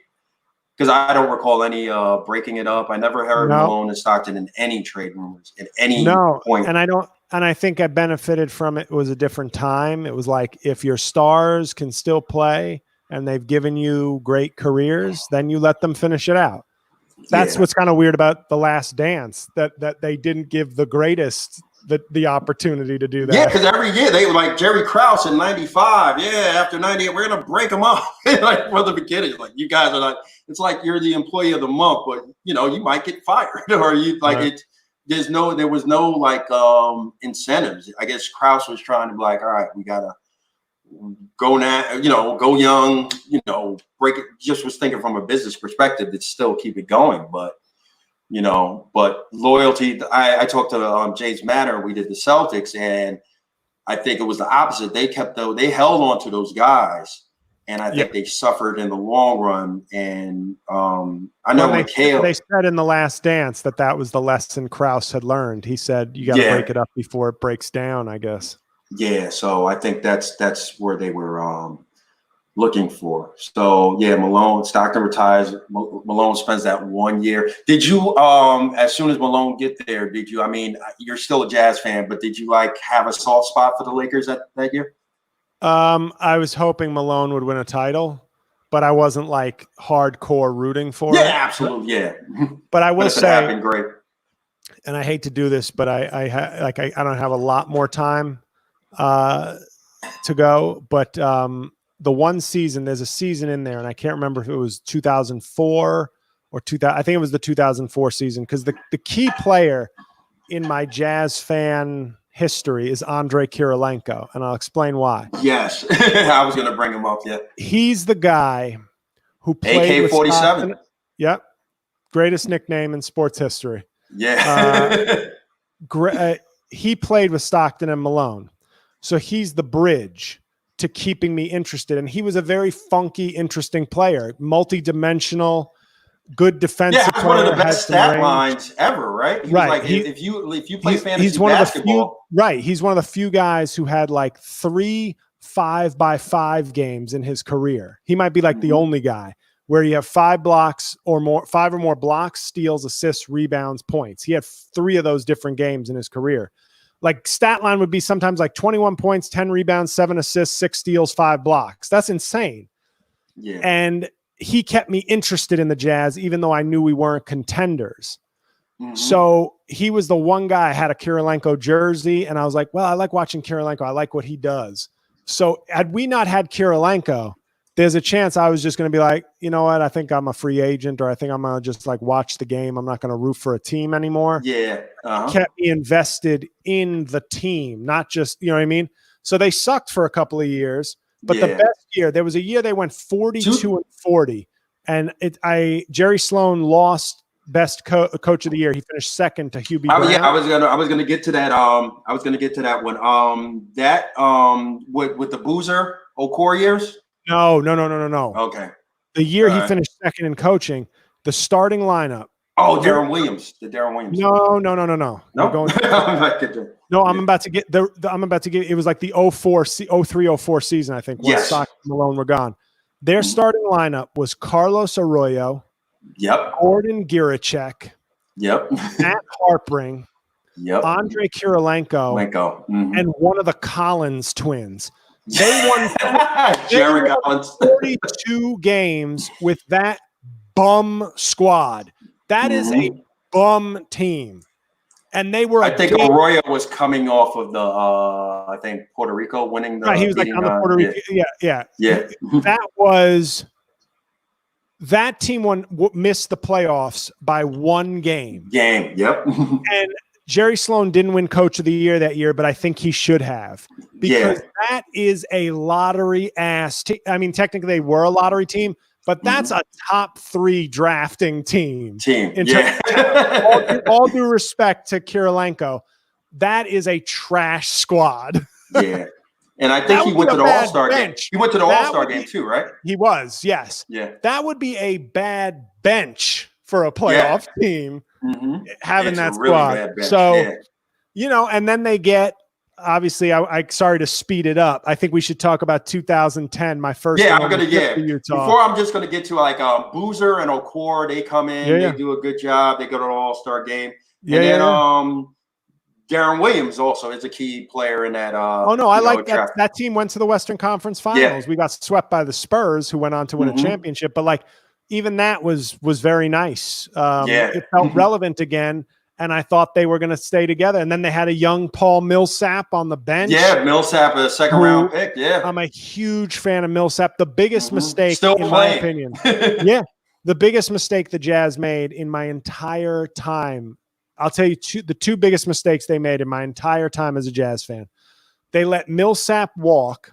Because I don't recall any breaking it up. I never heard Malone and Stockton in any trade rumors at any point. And I think I benefited from it. It was a different time. It was like, if your stars can still play and they've given you great careers, then you let them finish it out. That's what's kind of weird about The Last Dance, that they didn't give the greatest the opportunity to do that. Yeah, because every year they were like Jerry Krause in 95. Yeah, after 98, we're going to break them up. Like from the beginning, like you guys are like, it's like you're the employee of the month, but you might get fired or you like it. There was no like incentives. I guess Krause was trying to be like, all right, go now, go young, break it. Just was thinking from a business perspective to still keep it going, but loyalty. I talked to James Manor. We did the Celtics, and I think it was the opposite. They held on to those guys, and I think they suffered in the long run. And I know they said in The Last Dance that was the lesson Krause had learned. He said you got to break it up before it breaks down, I guess. Yeah, so I think that's where they were looking for. So yeah, Stockton retires. Malone spends that 1 year. Did you as soon as Malone get there, did you, I mean, you're still a Jazz fan, but did you have a soft spot for the Lakers that year? I was hoping Malone would win a title, but I wasn't hardcore rooting for it. Yeah, absolutely. Yeah. But I will say, happened, great. And I hate to do this, but I don't have a lot more time to go, but the one season, there's a season in there, and I can't remember if it was 2004 or 2000. I think it was the 2004 season, because the key player in my Jazz fan history is Andrei Kirilenko, and I'll explain why. Yes, I was going to bring him up. Yeah, he's the guy who played AK-47. Yep, greatest nickname in sports history. Yeah, he played with Stockton and Malone, so he's the bridge to keeping me interested. And he was a very funky, interesting player, multi-dimensional, good defensive player. One of the best stat lines ever, right? He was if you play fantasy basketball. He's one of the few guys who had 3 5x5 games in his career. He might be the only guy where you have 5 or more blocks, steals, assists, rebounds, points. He had 3 of those different games in his career. Stat line would be sometimes 21 points, 10 rebounds, 7 assists, 6 steals, 5 blocks. That's insane. Yeah. And he kept me interested in the Jazz, even though I knew we weren't contenders. Mm-hmm. So he was the one guy. I had a Kirilenko jersey, and I was like, well, I like watching Kirilenko. I like what he does. So had we not had Kirilenko, there's a chance I was just going to be like, you know what? I think I'm a free agent, or I think I'm going to just watch the game. I'm not going to root for a team anymore. Yeah. Kept me invested in the team, not just, you know what I mean? So they sucked for a couple of years, but the best year, there was a year they went 42-40, and Jerry Sloan lost best coach of the year. He finished second to Hubie Brown. Yeah, I was gonna get to that. I was gonna get to that one. With the Boozer Okor years. No. Okay. The year he finished second in coaching, the starting lineup. Oh, Darren Williams. The Darren Williams. No. No. I'm about to get it was the 03-04 season, I think, when Stockton and Malone were gone. Their starting lineup was Carlos Arroyo. Yep. Gordon Giricek. Yep. Matt Harpring. Yep. Andrei Kirilenko. And one of the Collins twins. They won 42 games with that bum squad. That is a bum team. And they were. I think Arroyo was coming off of the Puerto Rico winning the. Right, he was on the Puerto Rico. Yeah. That team missed the playoffs by 1 game. Yep. And Jerry Sloan didn't win Coach of the Year that year, but I think he should have, because that is a lottery ass team. I mean, technically they were a lottery team, but that's a top 3 drafting team. All due respect to Kirilenko, that is a trash squad. Yeah. And I think he went to the All-Star game. He went to the All-Star game too, right? He was, yes. Yeah. That would be a bad bench for a playoff team, having that squad. So, and then they get, obviously, I sorry to speed it up. I think we should talk about 2010, my first. Yeah, Before, I'm just going to get to Boozer and Okor. They come in, they do a good job. They go to the All-Star game. And then Darren Williams also is a key player in that. I like that. That team went to the Western Conference Finals. Yeah. We got swept by the Spurs, who went on to win a championship. But even that was very nice. It felt relevant again, and I thought they were going to stay together. And then they had a young Paul Millsap on the bench. Yeah, Millsap, a second-round pick. Yeah, I'm a huge fan of Millsap. The biggest mistake, my opinion, the biggest mistake the Jazz made in my entire time. I'll tell you the 2 biggest mistakes they made in my entire time as a Jazz fan. They let Millsap walk,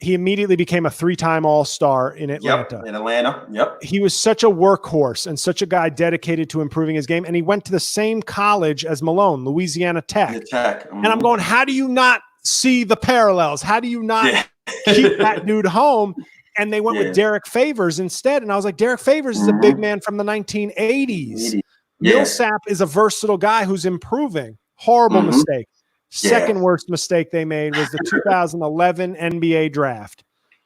He immediately became a 3-time All-Star in Atlanta. Yep, in Atlanta. Yep. He was such a workhorse and such a guy dedicated to improving his game. And he went to the same college as Malone, Louisiana Tech. And I'm going, how do you not see the parallels? How do you not keep that dude home? And they went with Derek Favors instead. And I was like, Derek Favors is a big man from the 1980s. Millsap is a versatile guy who's improving. Horrible mistake. Second worst mistake they made was the 2011 NBA draft.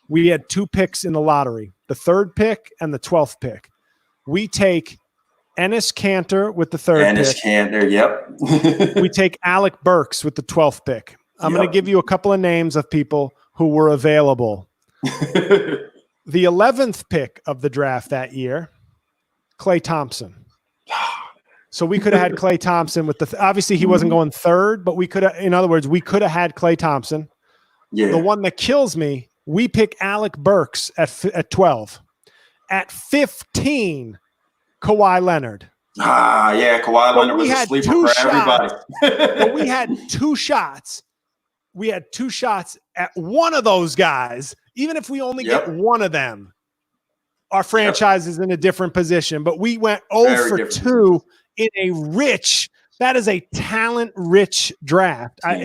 We had 2 picks in the lottery, the 3rd pick and the 12th pick. We take Enes Kanter with the 3rd pick. Enes Kanter, yep. We take Alec Burks with the 12th pick. I'm going to give you a couple of names of people who were available. The 11th pick of the draft that year, Klay Thompson. So we could have had Klay Thompson with the obviously he wasn't going 3rd, but we could have, in other words, we could have had Klay Thompson. Yeah. The one that kills me, we pick Alec Burks at 12. At 15, Kawhi Leonard. Kawhi Leonard was a sleeper for everybody. But we had 2 shots. We had 2 shots at one of those guys. Even if we only get one of them, our franchise is in a different position. But we went 0 for 2 in a rich, that is a talent-rich draft. But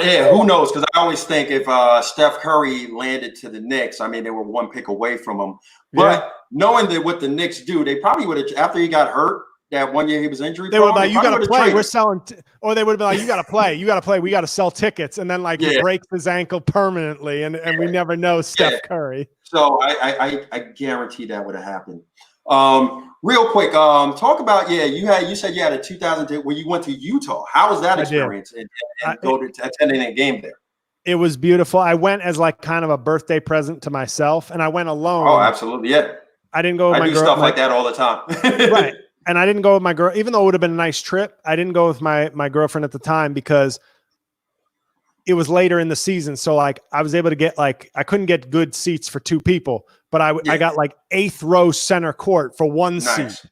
who knows? Because I always think if Steph Curry landed to the Knicks, I mean, they were 1 pick away from him. But knowing that what the Knicks do, they probably would have, after he got hurt, that 1 year he was injured. They would be like, you got to play. We're selling. Or they would have been like, you got to play. You got to play. We got to sell tickets. And then he breaks his ankle permanently. And we never know Steph Curry. So I guarantee that would have happened. Real quick, talk about you said you had a 2000 where you went to Utah. How was that experience and attending a game there? It was beautiful. I went as kind of a birthday present to myself, and I went alone. Oh, absolutely, yeah. I didn't go with my girl. I do stuff like that all the time. Right, and I didn't go with my girl, even though it would have been a nice trip. I didn't go with my girlfriend at the time because it was later in the season. So I was able to get I couldn't get good seats for 2 people. But I got 8th row center court for 1 seat.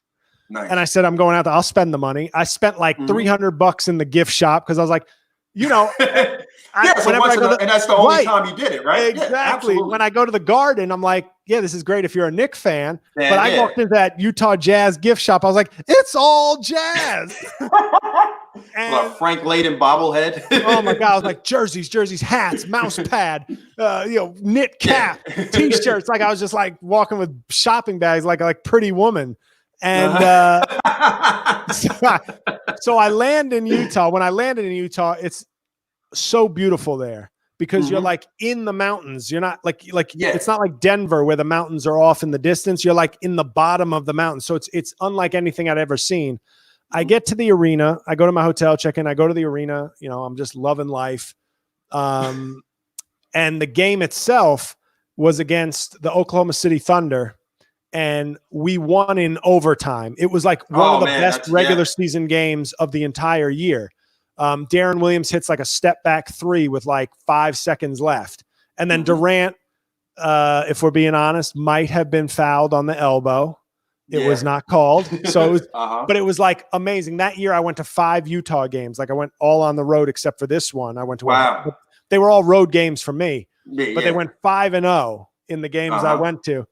Nice. And I said, I'm going out there. I'll spend the money. I spent $300 in the gift shop because I was like, and that's the only time you did it, right? Exactly. Yeah, when I go to the Garden, I'm like, this is great if you're a Knicks fan. But I walked into that Utah Jazz gift shop. I was like, it's all Jazz. And Frank Layden bobblehead. Oh my God. I was like, jerseys, hats, mouse pad, knit cap, t-shirts. I was just walking with shopping bags like Pretty Woman. And so I land in Utah. When I landed in Utah, it's so beautiful there because you're in the mountains. You're not it's not like Denver where the mountains are off in the distance. You're in the bottom of the mountain. So it's unlike anything I'd ever seen. I get to the arena. I go to my hotel, check in. I go to the arena. I'm just loving life. And the game itself was against the Oklahoma City Thunder, and we won in overtime. It was one of the best regular season games of the entire year. Darren Williams hits a step back 3 with 5 seconds left. And then Durant, if we're being honest, might have been fouled on the elbow. It was not called. So it was, but it was amazing. That year I went to 5 Utah games. I went all on the road except for this one. I went to they were all road games for me, but they went 5-0 in the games I went to.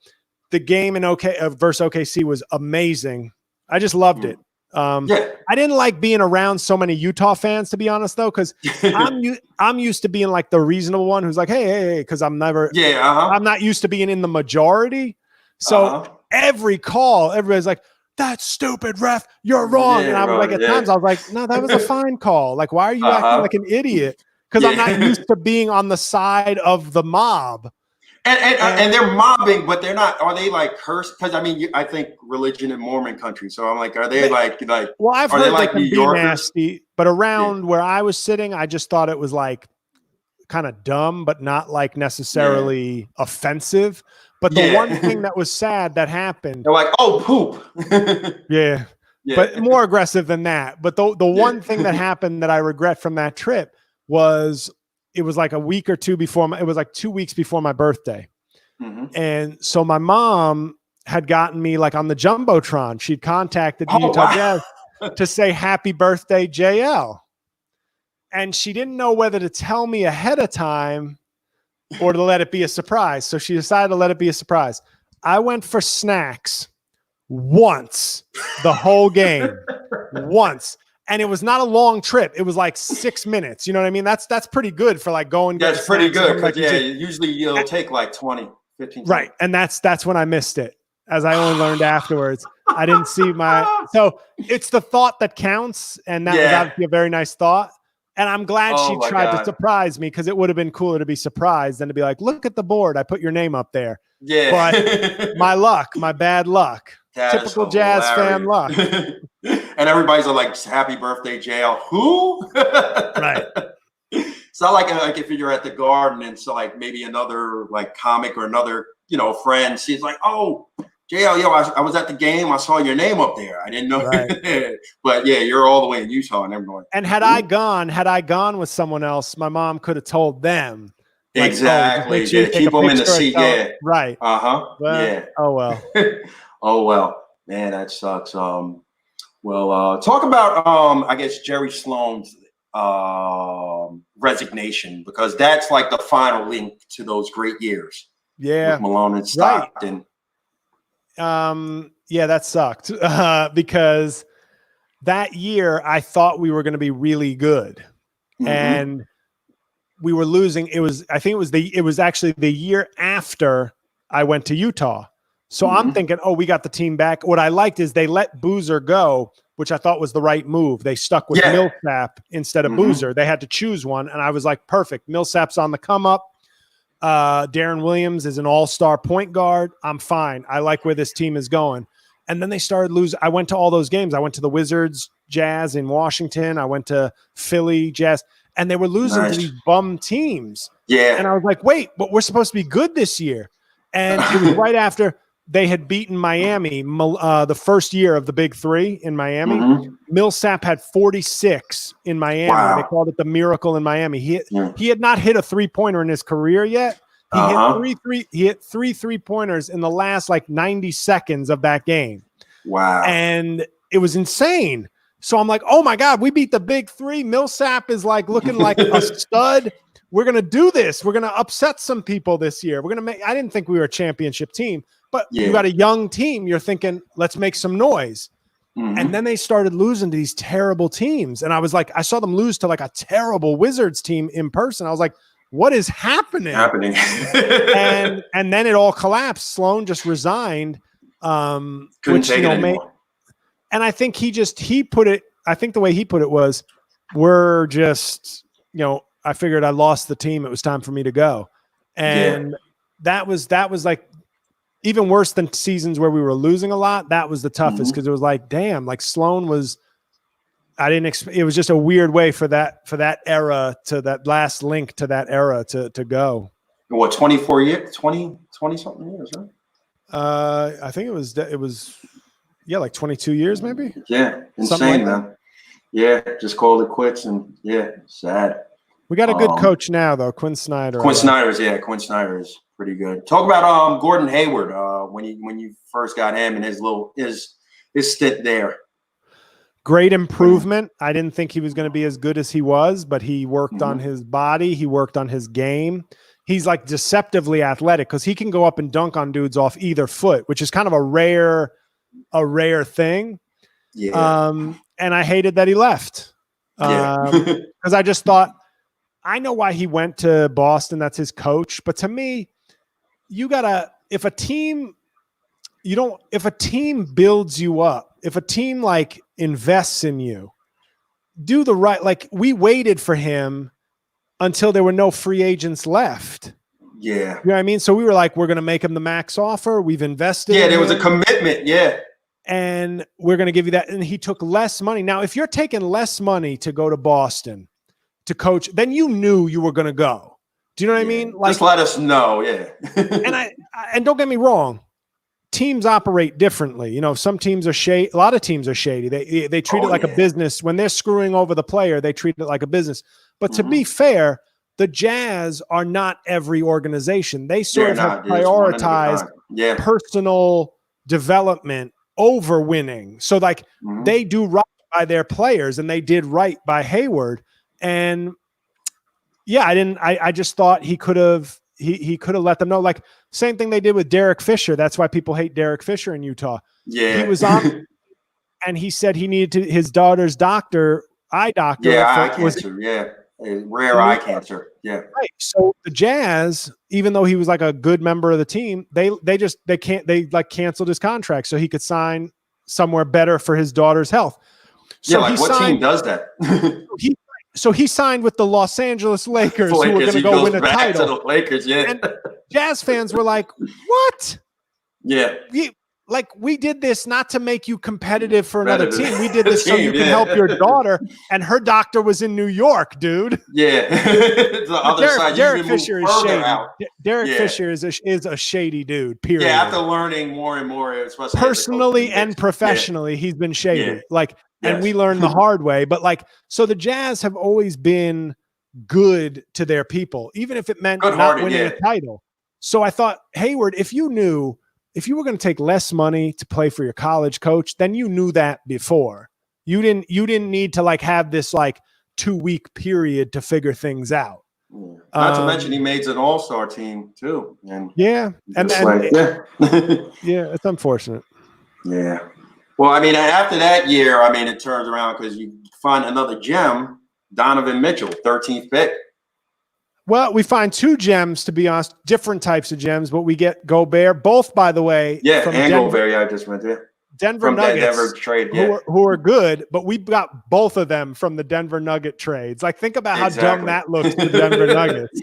The game in versus OKC was amazing. I just loved it. I didn't like being around so many Utah fans, to be honest, though, because I'm used to being the reasonable one who's hey, because I'm never I'm not used to being in the majority. So every call, everybody's like, that's stupid, ref, you're wrong. And I was at times I was like, no, that was a fine call. Why are you acting like an idiot? Because I'm not used to being on the side of the mob. And they're mobbing, but they're not. Are they cursed? Because I think religion in Mormon country. So I'm are they Well, I've heard they can be nasty, but around where I was sitting, I just thought it was kind of dumb, but not necessarily offensive. But the one thing that was sad that happened, they're oh, poop. But more aggressive than that. But the one thing that happened that I regret from that trip was it was a week or 2 before it was 2 weeks before my birthday. And so my mom had gotten me on the Jumbotron. She'd contacted the Utah Jazz to say happy birthday, JL. And she didn't know whether to tell me ahead of time or to let it be a surprise. So she decided to let it be a surprise. I went for snacks once the whole game. Once. And it was not a long trip. It was like 6 minutes. You know what I mean? That's pretty good for like going. That's pretty good. Like, Usually it'll take like 20, 15. Right. And that's when I missed it, as I only learned afterwards. I didn't see so it's the thought that counts. And that was obviously a very nice thought. And I'm glad she tried to surprise me, because it would have been cooler to be surprised than to be like, look at the board. I put your name up there. Yeah. But my bad luck. Typical Jazz fan luck. And everybody's like, happy birthday, JL. Who? Right. It's not like if you're at the Garden and so like maybe another like comic or another, friend sees like, oh, JL, I was at the game. I saw your name up there. I didn't know. Right. But yeah, you're all the way in Utah and everyone. And had I gone with someone else, my mom could have told them. Like, exactly. Oh, sure keep them in the seat. Yeah. Right. Well, yeah. Oh, well. Oh, well. Man, that sucks. Talk about, I guess, Jerry Sloan's resignation, because that's like the final link to those great years. Yeah. With Malone and Stockton. Yeah, that sucked because that year I thought we were going to be really good, and we were losing. It was actually the year after I went to Utah. So I'm thinking, oh, we got the team back. What I liked is they let Boozer go, which I thought was the right move. They stuck with Millsap instead of Boozer. They had to choose one, and I was like, perfect. Millsap's on the come up. Darren Williams is an all-star point guard. I'm fine. I like where this team is going. And then they started losing. I went to all those games. I went to the Wizards, Jazz in Washington. I went to Philly, Jazz, and they were losing to these bum teams. Yeah. And I was like, wait, but we're supposed to be good this year. And it was right after they had beaten Miami, the first year of the Big Three in Miami. Millsap had 46 in Miami. Wow. They called it the miracle in Miami. He had not hit a three-pointer in his career yet. He hit three three-pointers in the last like 90 seconds of that game. Wow. And it was insane. So I'm like, oh my God, we beat the Big Three. Millsap is like looking like a stud. We're going to do this. We're going to upset some people this year. I didn't think we were a championship team, but you got a young team. You're thinking, let's make some noise. And then they started losing to these terrible teams. And I was like, I saw them lose to like a terrible Wizards team in person. I was like, what is happening? and then it all collapsed. Sloan just resigned. Couldn't take it anymore. And I think he put it, I think the way he put it was, we're just, I figured I lost the team. It was time for me to go. And that was like even worse than seasons where we were losing a lot. That was the toughest, because it was like, damn, like Sloan was, it was just a weird way for that era, to that last link to that era to go. What, 24 years, 20 something years, right? I think it was like 22 years, maybe. Yeah. Insane, man. Yeah. Just called it quits, and sad. We got a good coach now, though. Quinn Snyder. Quinn Snyder is pretty good. Talk about Gordon Hayward, when you first got him and his stint there. Great improvement. I didn't think he was going to be as good as he was, but he worked on his body. He worked on his game. He's like deceptively athletic, because he can go up and dunk on dudes off either foot, which is kind of a rare thing. Yeah. And I hated that he left. Because I just thought, I know why he went to Boston. That's his coach. But to me, if a team builds you up, if a team like invests in you, do the right, like we waited for him until there were no free agents left. Yeah. You know what I mean? So we were like, we're going to make him the max offer. We've invested. Yeah. There was a commitment. Yeah. And we're going to give you that. And he took less money. Now, if you're taking less money to go to Boston to coach, then you knew you were going to go. Do you know what I mean? Like, just let us know. Yeah. and don't get me wrong. Teams operate differently. Some teams are shady. A lot of teams are shady. They treat it like a business. When they're screwing over the player, they treat it like a business. But to be fair, the Jazz are not every organization. They sort of have prioritized personal development over winning. So like they do right by their players, and they did right by Hayward. And I just thought he could have, he could have let them know. Like same thing they did with Derek Fisher. That's why people hate Derek Fisher in Utah. Yeah. He was on and he said he needed to, his daughter's eye doctor. Yeah, eye cancer. Yeah. Rare eye cancer. Yeah. Right. So the Jazz, even though he was like a good member of the team, they canceled his contract so he could sign somewhere better for his daughter's health. So yeah, like what team does that? So he signed with the Los Angeles Lakers, who were going to go win a title. To the Lakers, yeah. And Jazz fans were like, "What? Yeah, we did this not to make you competitive for another team. We did this so you can help your daughter." And her doctor was in New York, dude. Yeah, the other side. Derek Fisher is shady. Derek Fisher is a shady dude. Period. Yeah, after learning more and more, especially personally and professionally, he's been shady. And we learned the hard way. But so the Jazz have always been good to their people, even if it meant not winning a title. So I thought, Hayward, if you were going to take less money to play for your college coach, then you knew that before. You didn't need to have this 2-week period to figure things out. Not to mention he made an all-star team too. And yeah, it's unfortunate. Yeah. Well, I mean, after that year, I mean, it turns around because you find another gem, Donovan Mitchell, 13th pick. Well, we find 2 gems, to be honest, different types of gems, but we get Gobert, both, by the way. Yeah, and Gobert, I just went there. Denver Nuggets, Denver trade, who are good, but we got both of them from the Denver Nugget trades. Think about how dumb that looks to Denver Nuggets.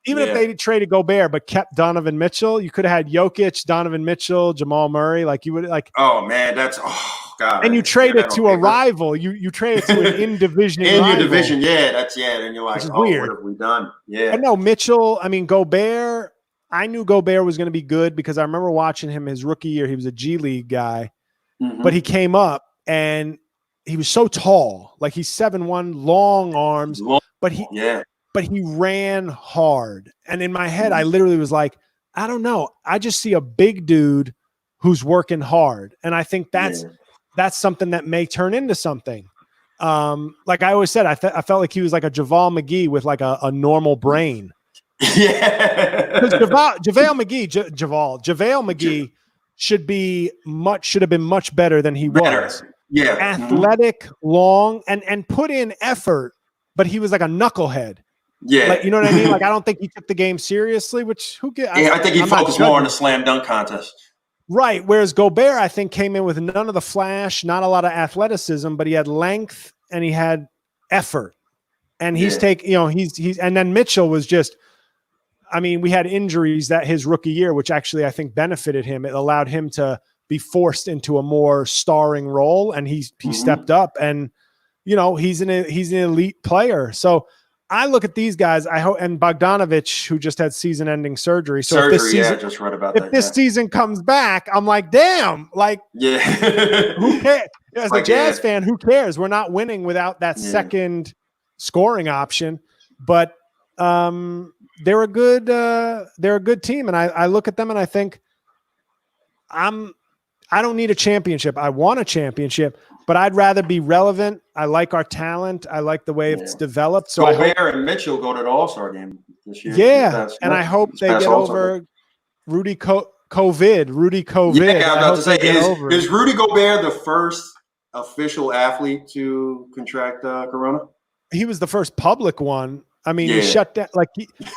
Even if they traded Gobert but kept Donovan Mitchell, you could have had Jokic, Donovan Mitchell, Jamal Murray. You would Oh man, God. And you trade it to a rival. You trade it to an in-division rival. Your division, and you're like, weird. What have we done? Yeah. But no, Mitchell. I mean, Gobert. I knew Gobert was going to be good because I remember watching him his rookie year. He was a G League guy, but he came up and he was so tall. He's 7'1", long arms, but he ran hard. And in my head, I literally was like, I don't know. I just see a big dude who's working hard. And I think that's something that may turn into something. Like I always said, I felt like he was like a JaVale McGee with a normal brain. Yeah. Because JaVale McGee should have been much better than he was. Yeah. Athletic, long, and put in effort, but he was like a knucklehead. Yeah. You know what I mean? I don't think he took the game seriously, which I think he focused more on the slam dunk contest. Right. Whereas Gobert, I think, came in with none of the flash, not a lot of athleticism, but he had length and he had effort. And he's and then Mitchell was just, we had injuries that his rookie year, which actually I think benefited him. It allowed him to be forced into a more starring role, and he stepped up, and he's an elite player. So I look at these guys. I hope, and Bogdanovich, who just had season-ending surgery. So if just read about that. If this season comes back, I'm like, damn, who cares? As a Jazz fan, who cares? We're not winning without that second scoring option, but they're a good team, and I look at them and I think I don't need a championship. I want a championship, but I'd rather be relevant. I like our talent. I like the way it's developed. So Gobert and Mitchell go to the All-Star game this year. Yeah, and I hope they get over Rudy COVID. Yeah, I'm about to say, is Rudy Gobert the first official athlete to contract corona? He was the first public one. He shut down.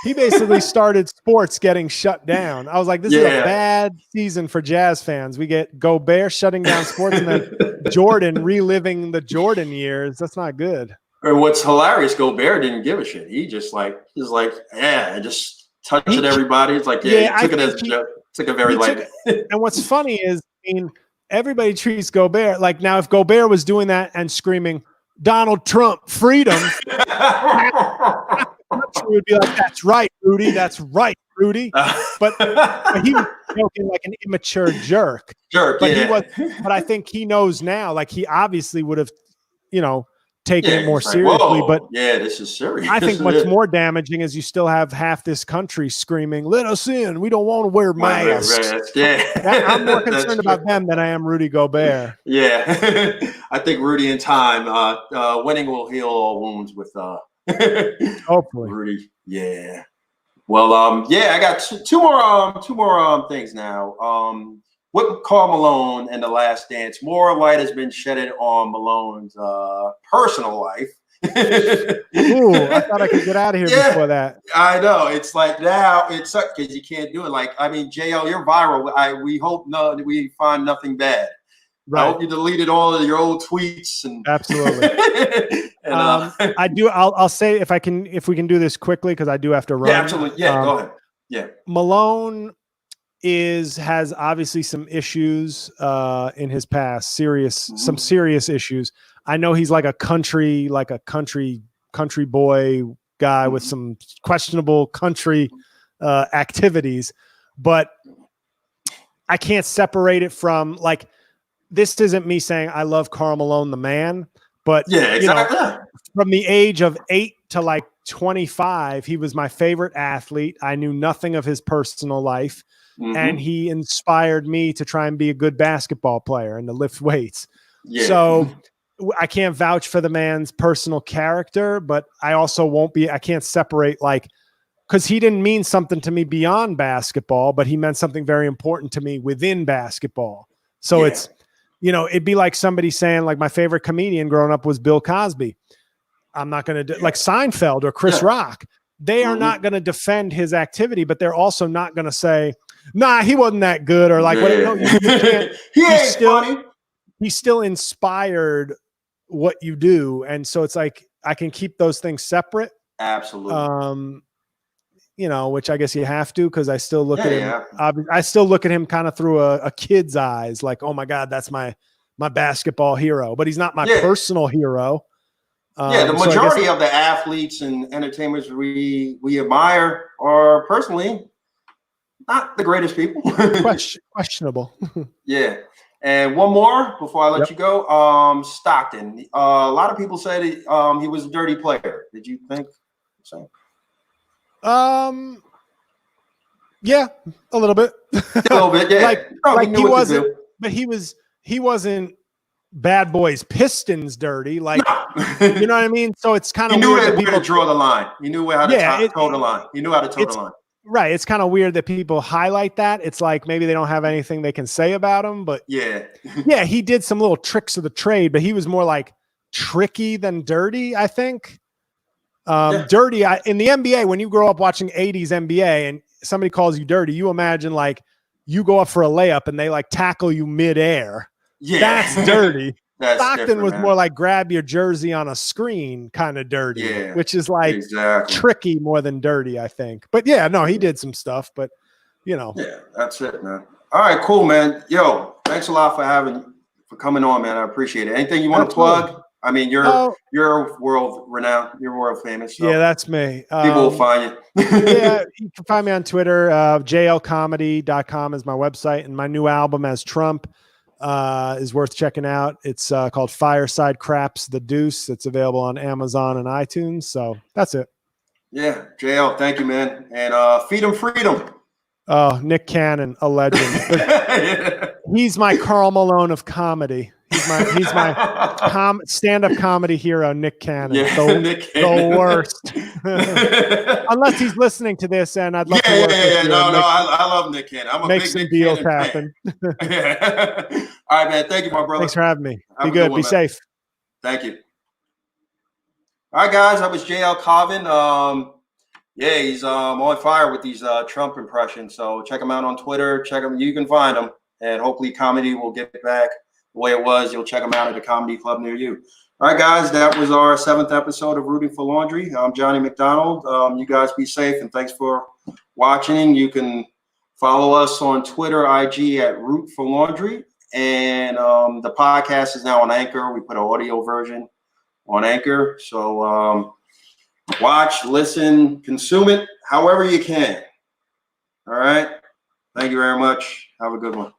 He basically started sports getting shut down. I was like, this is a bad season for Jazz fans. We get Gobert shutting down sports and then Jordan reliving the Jordan years. That's not good. And what's hilarious, Gobert didn't give a shit. He just I just touched everybody. It's he took it as a joke. Took it very light. And what's funny is, everybody treats Gobert now. If Gobert was doing that and screaming, Donald Trump, freedom. Would be like, that's right, Rudy. That's right, Rudy. But he was joking like an immature jerk. But he was. But I think he knows now. He obviously would have, taken it more seriously. But this is serious. I think what's more damaging is you still have half this country screaming, "Let us in. We don't want to wear masks." I'm more concerned about them than I am Rudy Gobert. Yeah, I think Rudy in time, winning will heal all wounds with hopefully Rudy. Yeah. Well, yeah, I got two more things now. With Karl Malone and The Last Dance, more light has been shedded on Malone's personal life. Ooh, I thought I could get out of here before that. I know. It's like now it sucks because you can't do it. Like, I mean, JL, you're viral. We hope we find nothing bad. Right. I hope you deleted all of your old tweets and absolutely. And, I do. I'll say if we can do this quickly because I do have to run. Yeah, absolutely. Yeah, go ahead. Yeah, Malone has obviously some issues in his past, some serious issues. I know he's like a country boy guy with some questionable country activities, but I can't separate it from like, this isn't me saying I love Karl Malone, the man, but yeah, exactly. From the age of 8 to like 25, he was my favorite athlete. I knew nothing of his personal life. And he inspired me to try and be a good basketball player and to lift weights. Yeah. So I can't vouch for the man's personal character, but I also I can't separate because he didn't mean something to me beyond basketball, but he meant something very important to me within basketball. So it's, it'd be like somebody saying like my favorite comedian growing up was Bill Cosby. I'm not going to like Seinfeld or Chris Rock. They are not going to defend his activity, but they're also not going to say, nah, he wasn't that good or like, no, you can't. He still inspired what you do. And so it's like, I can keep those things separate. Absolutely. Which I guess you have to, because I still look at him. I still look at him kind of through a kid's eyes, like, oh my God, that's my basketball hero, but he's not my personal hero. The majority of the athletes and entertainers we admire are personally not the greatest people. Questionable. Yeah. And one more before I let you go. Stockton. A lot of people said he was a dirty player. Did you think so? Yeah, a little bit. A little bit, yeah. like he wasn't, but he wasn't Bad Boys Pistons dirty. Like, you know what I mean? So it's kind of weird that people draw the line. He knew how to toe the line. He knew how to toe the line. Right. It's kind of weird that people highlight that. It's like maybe they don't have anything they can say about him, but yeah, he did some little tricks of the trade, but he was more like tricky than dirty, I think. Dirty in the NBA, when you grow up watching 80s NBA and somebody calls you dirty, you imagine like you go up for a layup and they like tackle you midair. Yeah, that's dirty. Stockton was more like grab your jersey on a screen kind of dirty, which is like tricky more than dirty, I think. But yeah, no, he did some stuff, but Yeah, that's it, man. All right, cool, man. Yo, thanks a lot for coming on, man. I appreciate it. Anything you want to plug? I mean, you're world renowned. You're world famous. So yeah, that's me. People will find you. Yeah, you can find me on Twitter. jlcomedy.com is my website, and my new album as Trump is worth checking out. It's called Fireside Craps the Deuce. It's available on Amazon and iTunes. So that's it. Yeah, JL, thank you, man. And feed him freedom. Oh, Nick Cannon, a legend. He's my Karl Malone of comedy. He's my stand-up comedy hero, Nick Cannon. Yeah, Nick Cannon. The worst. Unless he's listening to this, and I'd love to work with you. No, I love Nick Cannon. I'm a big Nick deals Cannon happen. All right, man. Thank you, my brother. Thanks for having me. Be good. Be safe. Thank you. All right, guys. That was JL Cauvin. Yeah, he's on fire with these Trump impressions. So check him out on Twitter. Check him. You can find him, and hopefully, comedy will get back the way it was. You'll check him out at a comedy club near you. All right, guys. That was our 7th episode of Rooting for Laundry. I'm Johnny McDonald. You guys be safe, and thanks for watching. You can follow us on Twitter, IG at Root for Laundry, and the podcast is now on Anchor. We put an audio version on Anchor, so. Watch, listen, consume it however you can. All right. Thank you very much. Have a good one.